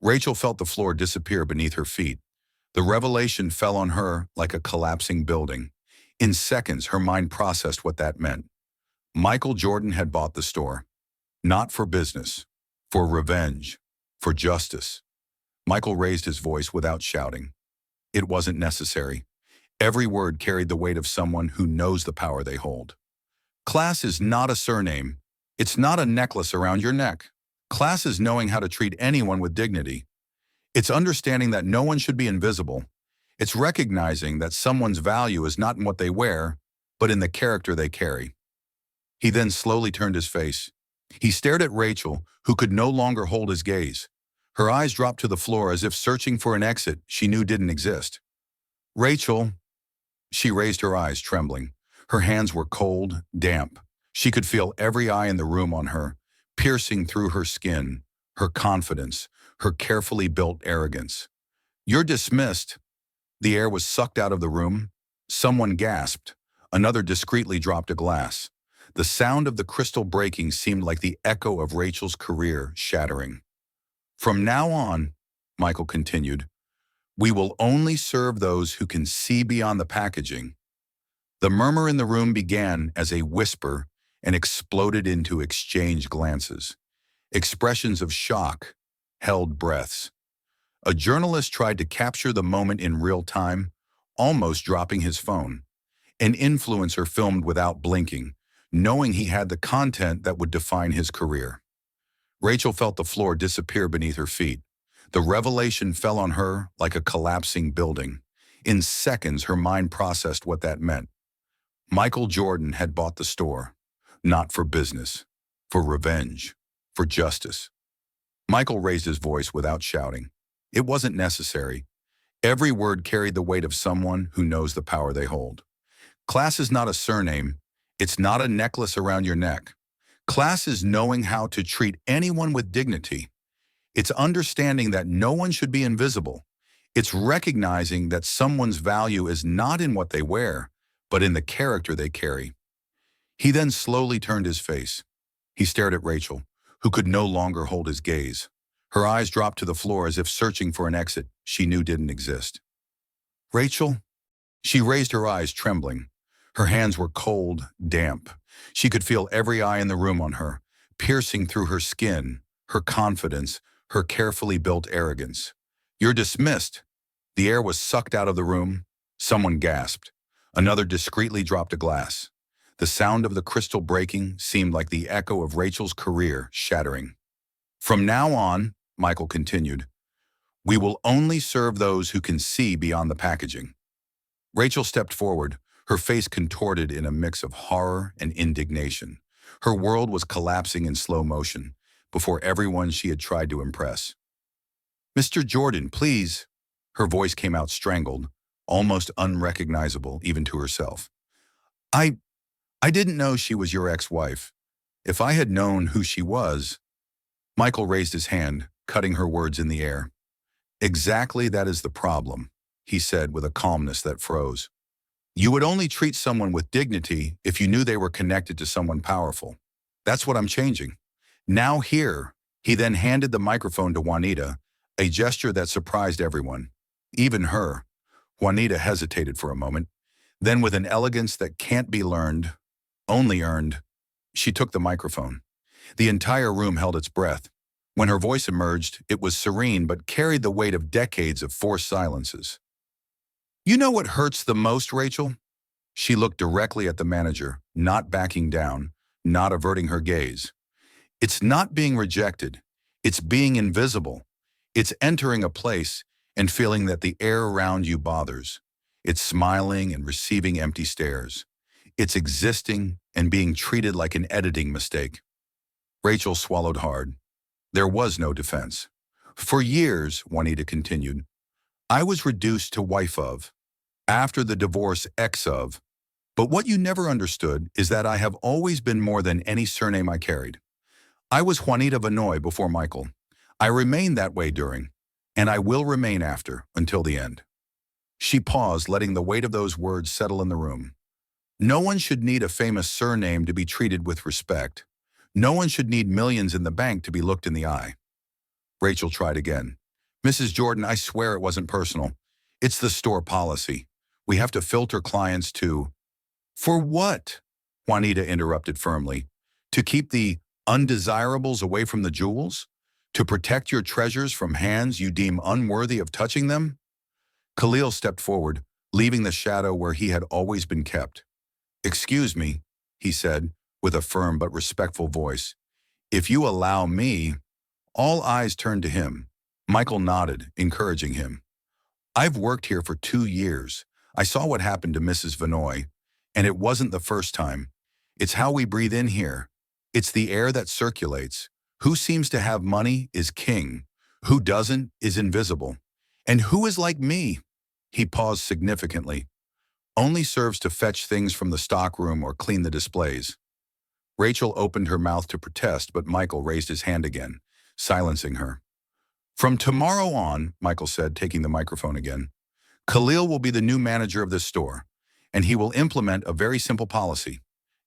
Rachel felt the floor disappear beneath her feet. The revelation fell on her like a collapsing building. In seconds, her mind processed what that meant. Michael Jordan had bought the store. Not for business, for revenge, for justice. Michael raised his voice without shouting. It wasn't necessary. Every word carried the weight of someone who knows the power they hold. Class is not a surname. It's not a necklace around your neck. Class is knowing how to treat anyone with dignity. It's understanding that no one should be invisible. It's recognizing that someone's value is not in what they wear, but in the character they carry. He then slowly turned his face. He stared at Rachel, who could no longer hold his gaze. Her eyes dropped to the floor as if searching for an exit she knew didn't exist. Rachel, she raised her eyes, trembling. Her hands were cold, damp. She could feel every eye in the room on her, piercing through her skin, her confidence, her carefully built arrogance. You're dismissed. The air was sucked out of the room. Someone gasped. Another discreetly dropped a glass. The sound of the crystal breaking seemed like the echo of Rachel's career shattering. From now on, Michael continued, we will only serve those who can see beyond the packaging. The murmur in the room began as a whisper and exploded into exchanged glances. Expressions of shock held breaths. A journalist tried to capture the moment in real time, almost dropping his phone. An influencer filmed without blinking, knowing he had the content that would define his career. Rachel felt the floor disappear beneath her feet. The revelation fell on her like a collapsing building. In seconds, her mind processed what that meant. Michael Jordan had bought the store, not for business, for revenge, for justice. Michael raised his voice without shouting. It wasn't necessary. Every word carried the weight of someone who knows the power they hold. Class is not a surname. It's not a necklace around your neck. Class is knowing how to treat anyone with dignity. It's understanding that no one should be invisible. It's recognizing that someone's value is not in what they wear, but in the character they carry. He then slowly turned his face. He stared at Rachel, who could no longer hold his gaze. Her eyes dropped to the floor as if searching for an exit she knew didn't exist. Rachel? She raised her eyes, trembling. Her hands were cold, damp. She could feel every eye in the room on her, piercing through her skin, her confidence, her carefully built arrogance. You're dismissed. The air was sucked out of the room. Someone gasped. Another discreetly dropped a glass. The sound of the crystal breaking seemed like the echo of Rachel's career shattering. From now on, Michael continued, we will only serve those who can see beyond the packaging. Rachel stepped forward, her face contorted in a mix of horror and indignation. Her world was collapsing in slow motion before everyone she had tried to impress. Mr. Jordan, please. Her voice came out strangled, almost unrecognizable even to herself. I didn't know she was your ex-wife. If I had known who she was... Michael raised his hand, cutting her words in the air. Exactly, that is the problem, he said with a calmness that froze. You would only treat someone with dignity if you knew they were connected to someone powerful. That's what I'm changing. Now here, he then handed the microphone to Juanita, a gesture that surprised everyone, even her. Juanita hesitated for a moment. Then with an elegance that can't be learned, only earned, she took the microphone. The entire room held its breath. When her voice emerged, it was serene but carried the weight of decades of forced silences. You know what hurts the most, Rachel? She looked directly at the manager, not backing down, not averting her gaze. It's not being rejected. It's being invisible. It's entering a place and feeling that the air around you bothers. It's smiling and receiving empty stares. It's existing and being treated like an editing mistake. Rachel swallowed hard. There was no defense. For years, Juanita continued, I was reduced to wife of, after the divorce ex of, but what you never understood is that I have always been more than any surname I carried. I was Juanita Vanoy before Michael. I remained that way during, and I will remain after, until the end. She paused, letting the weight of those words settle in the room. No one should need a famous surname to be treated with respect. No one should need millions in the bank to be looked in the eye. Rachel tried again. Mrs. Jordan, I swear it wasn't personal. It's the store policy. We have to filter clients to... For what? Juanita interrupted firmly. To keep the undesirables away from the jewels? To protect your treasures from hands you deem unworthy of touching them? Khalil stepped forward, leaving the shadow where he had always been kept. Excuse me, he said, with a firm but respectful voice. If you allow me... All eyes turned to him. Michael nodded, encouraging him. I've worked here for 2 years. I saw what happened to Mrs. Vanoy, and it wasn't the first time. It's how we breathe in here. It's the air that circulates. Who seems to have money is king. Who doesn't is invisible. And who is like me? He paused significantly. Only serves to fetch things from the stockroom or clean the displays. Rachel opened her mouth to protest, but Michael raised his hand again, silencing her. From tomorrow on, Michael said, taking the microphone again, Khalil will be the new manager of this store, and he will implement a very simple policy.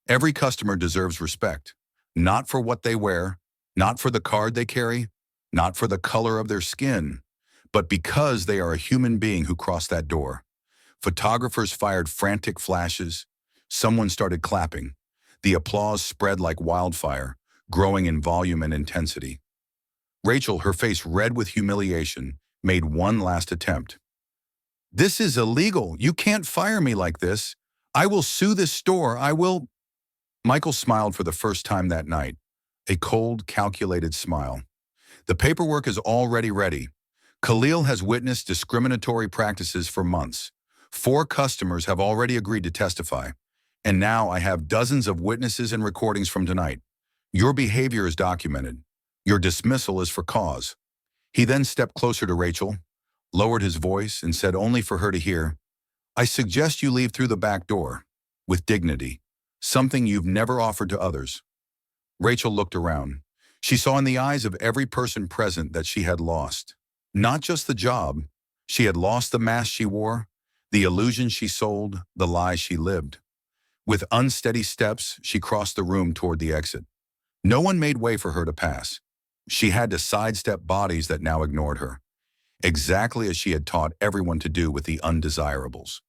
Every customer deserves respect, not for what they wear, not for the card they carry, not for the color of their skin, but because they are a human being who crossed that door. Photographers fired frantic flashes. Someone started clapping. The applause spread like wildfire, growing in volume and intensity. Rachel, her face red with humiliation, made one last attempt. This is illegal. You can't fire me like this. I will sue this store. I will... Michael smiled for the first time that night, a cold, calculated smile. The paperwork is already ready. Khalil has witnessed discriminatory practices for months. 4 customers have already agreed to testify. And now I have dozens of witnesses and recordings from tonight. Your behavior is documented. Your dismissal is for cause. He then stepped closer to Rachel, lowered his voice, and said only for her to hear, I suggest you leave through the back door, with dignity, something you've never offered to others. Rachel looked around. She saw in the eyes of every person present that she had lost. Not just the job. She had lost the mask she wore, the illusion she sold, the lies she lived. With unsteady steps, she crossed the room toward the exit. No one made way for her to pass. She had to sidestep bodies that now ignored her, exactly as she had taught everyone to do with the undesirables.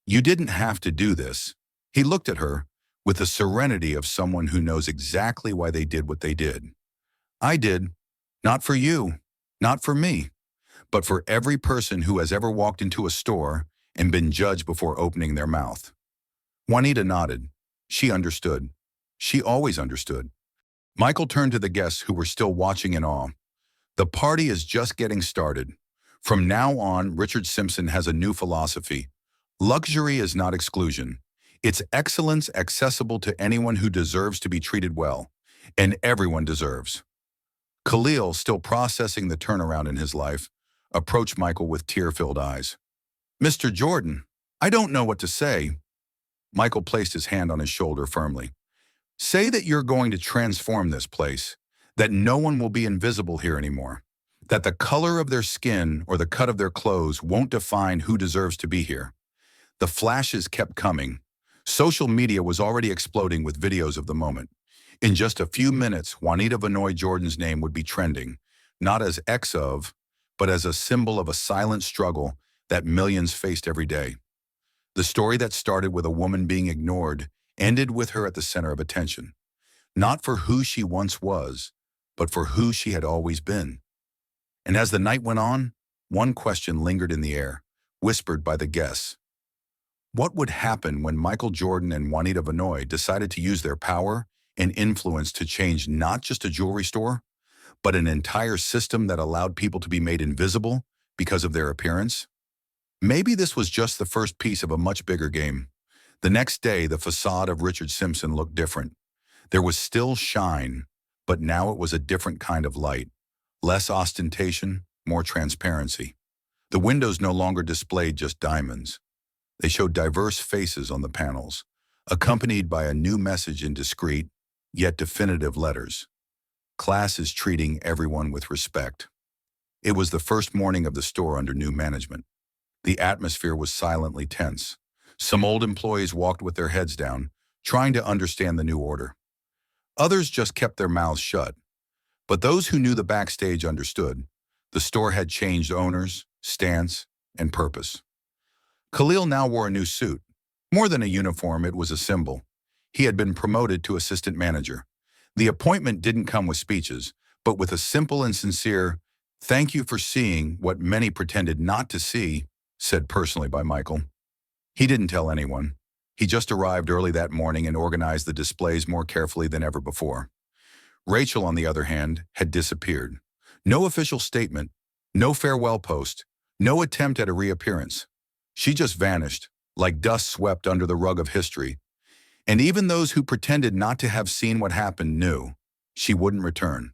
You didn't have to do this. He looked at her with the serenity of someone who knows exactly why they did what they did. I did, not for you, not for me, but for every person who has ever walked into a store and been judged before opening their mouth. Juanita nodded. She understood. She always understood. Michael turned to the guests who were still watching in awe. The party is just getting started. From now on, Richard Simpson has a new philosophy. Luxury is not exclusion. It's excellence accessible to anyone who deserves to be treated well. And everyone deserves. Khalil, still processing the turnaround in his life, approached Michael with tear-filled eyes. Mr. Jordan, I don't know what to say. Michael placed his hand on his shoulder firmly. Say that you're going to transform this place, that no one will be invisible here anymore. That the color of their skin or the cut of their clothes won't define who deserves to be here. The flashes kept coming. Social media was already exploding with videos of the moment. In just a few minutes, Juanita Vanoy Jordan's name would be trending, not as ex of, but as a symbol of a silent struggle that millions faced every day. The story that started with a woman being ignored ended with her at the center of attention, not for who she once was, but for who she had always been. And as the night went on, one question lingered in the air, whispered by the guests. What would happen when Michael Jordan and Juanita Vanoy decided to use their power and influence to change not just a jewelry store, but an entire system that allowed people to be made invisible because of their appearance? Maybe this was just the first piece of a much bigger game. The next day, the facade of Richard Simpson looked different. There was still shine, but now it was a different kind of light. Less ostentation, more transparency. The windows no longer displayed just diamonds. They showed diverse faces on the panels, accompanied by a new message in discreet, yet definitive letters. Class is treating everyone with respect. It was the first morning of the store under new management. The atmosphere was silently tense. Some old employees walked with their heads down, trying to understand the new order. Others just kept their mouths shut. But those who knew the backstage understood. The store had changed owners, stance, and purpose. Khalil now wore a new suit. More than a uniform, it was a symbol. He had been promoted to assistant manager. The appointment didn't come with speeches, but with a simple and sincere, "Thank you for seeing what many pretended not to see," said personally by Michael. He didn't tell anyone. He just arrived early that morning and organized the displays more carefully than ever before. Rachel, on the other hand, had disappeared. No official statement, no farewell post, no attempt at a reappearance. She just vanished, like dust swept under the rug of history. And even those who pretended not to have seen what happened knew she wouldn't return.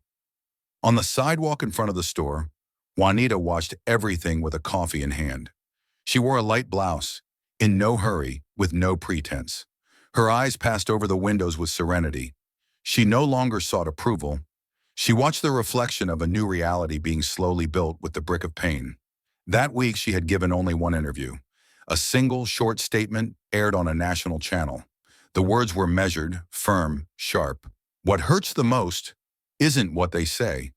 On the sidewalk in front of the store, Juanita watched everything with a coffee in hand. She wore a light blouse, in no hurry, with no pretense. Her eyes passed over the windows with serenity. She no longer sought approval. She watched the reflection of a new reality being slowly built with the brick of pain. That week, she had given only one interview. A single short statement aired on a national channel. The words were measured, firm, sharp. What hurts the most isn't what they say.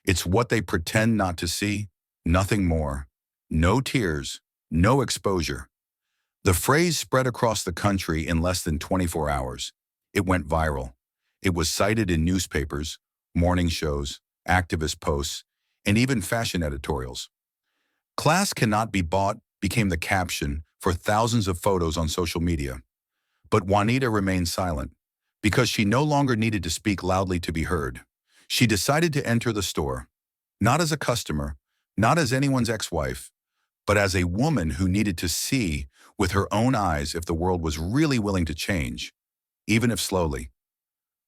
It's what they pretend not to see, nothing more. No tears, no exposure. The phrase spread across the country in less than 24 hours. It went viral. It was cited in newspapers, morning shows, activist posts, and even fashion editorials. "Class cannot be bought" became the caption for thousands of photos on social media. But Juanita remained silent because she no longer needed to speak loudly to be heard. She decided to enter the store, not as a customer, not as anyone's ex-wife, but as a woman who needed to see with her own eyes if the world was really willing to change, even if slowly.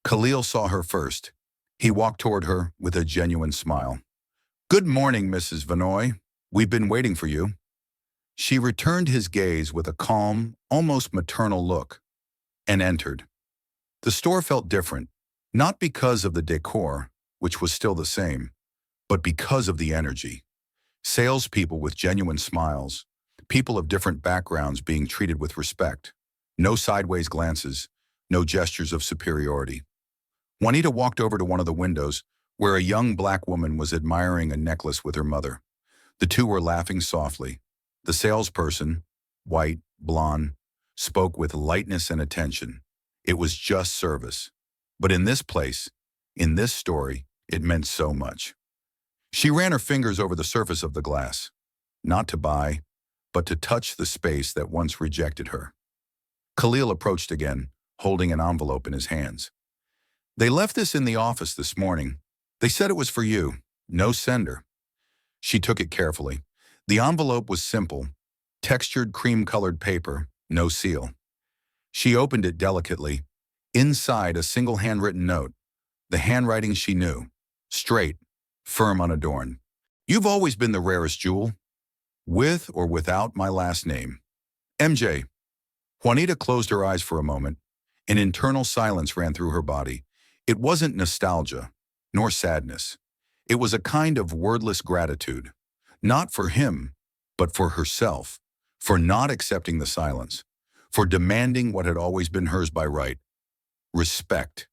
Khalil saw her first. He walked toward her with a genuine smile. "Good morning, Mrs. Vanoy. We've been waiting for you." She returned his gaze with a calm, almost maternal look, and entered. The store felt different, not because of the decor, which was still the same, but because of the energy. Salespeople with genuine smiles, people of different backgrounds being treated with respect. No sideways glances, no gestures of superiority. Juanita walked over to one of the windows where a young black woman was admiring a necklace with her mother. The two were laughing softly. The salesperson, white, blonde, spoke with lightness and attention. It was just service. But in this place, in this story, it meant so much. She ran her fingers over the surface of the glass, not to buy, but to touch the space that once rejected her. Khalil approached again, holding an envelope in his hands. "They left this in the office this morning. They said it was for you. No sender." She took it carefully. The envelope was simple, textured cream-colored paper, no seal. She opened it delicately. Inside, a single handwritten note, the handwriting she knew, straight, firm, unadorned. "You've always been the rarest jewel, with or without my last name. MJ." Juanita closed her eyes for a moment. An internal silence ran through her body. It wasn't nostalgia, nor sadness. It was a kind of wordless gratitude, not for him, but for herself, for not accepting the silence, for demanding what had always been hers by right, respect.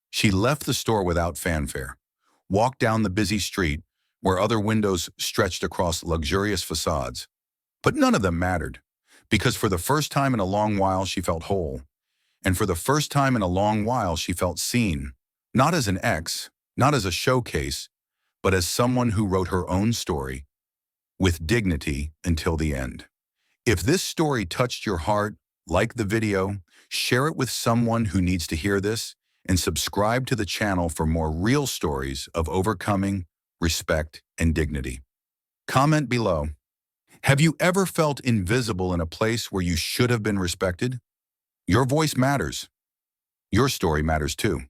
She left the store without fanfare, walked down the busy street where other windows stretched across luxurious facades. But none of them mattered, because for the first time in a long while she felt whole, and for the first time in a long while she felt seen, not as an ex, not as a showcase, but as someone who wrote her own story with dignity until the end. If this story touched your heart, like the video, share it with someone who needs to hear this, and subscribe to the channel for more real stories of overcoming, respect, and dignity. Comment below. Have you ever felt invisible in a place where you should have been respected? Your voice matters. Your story matters too.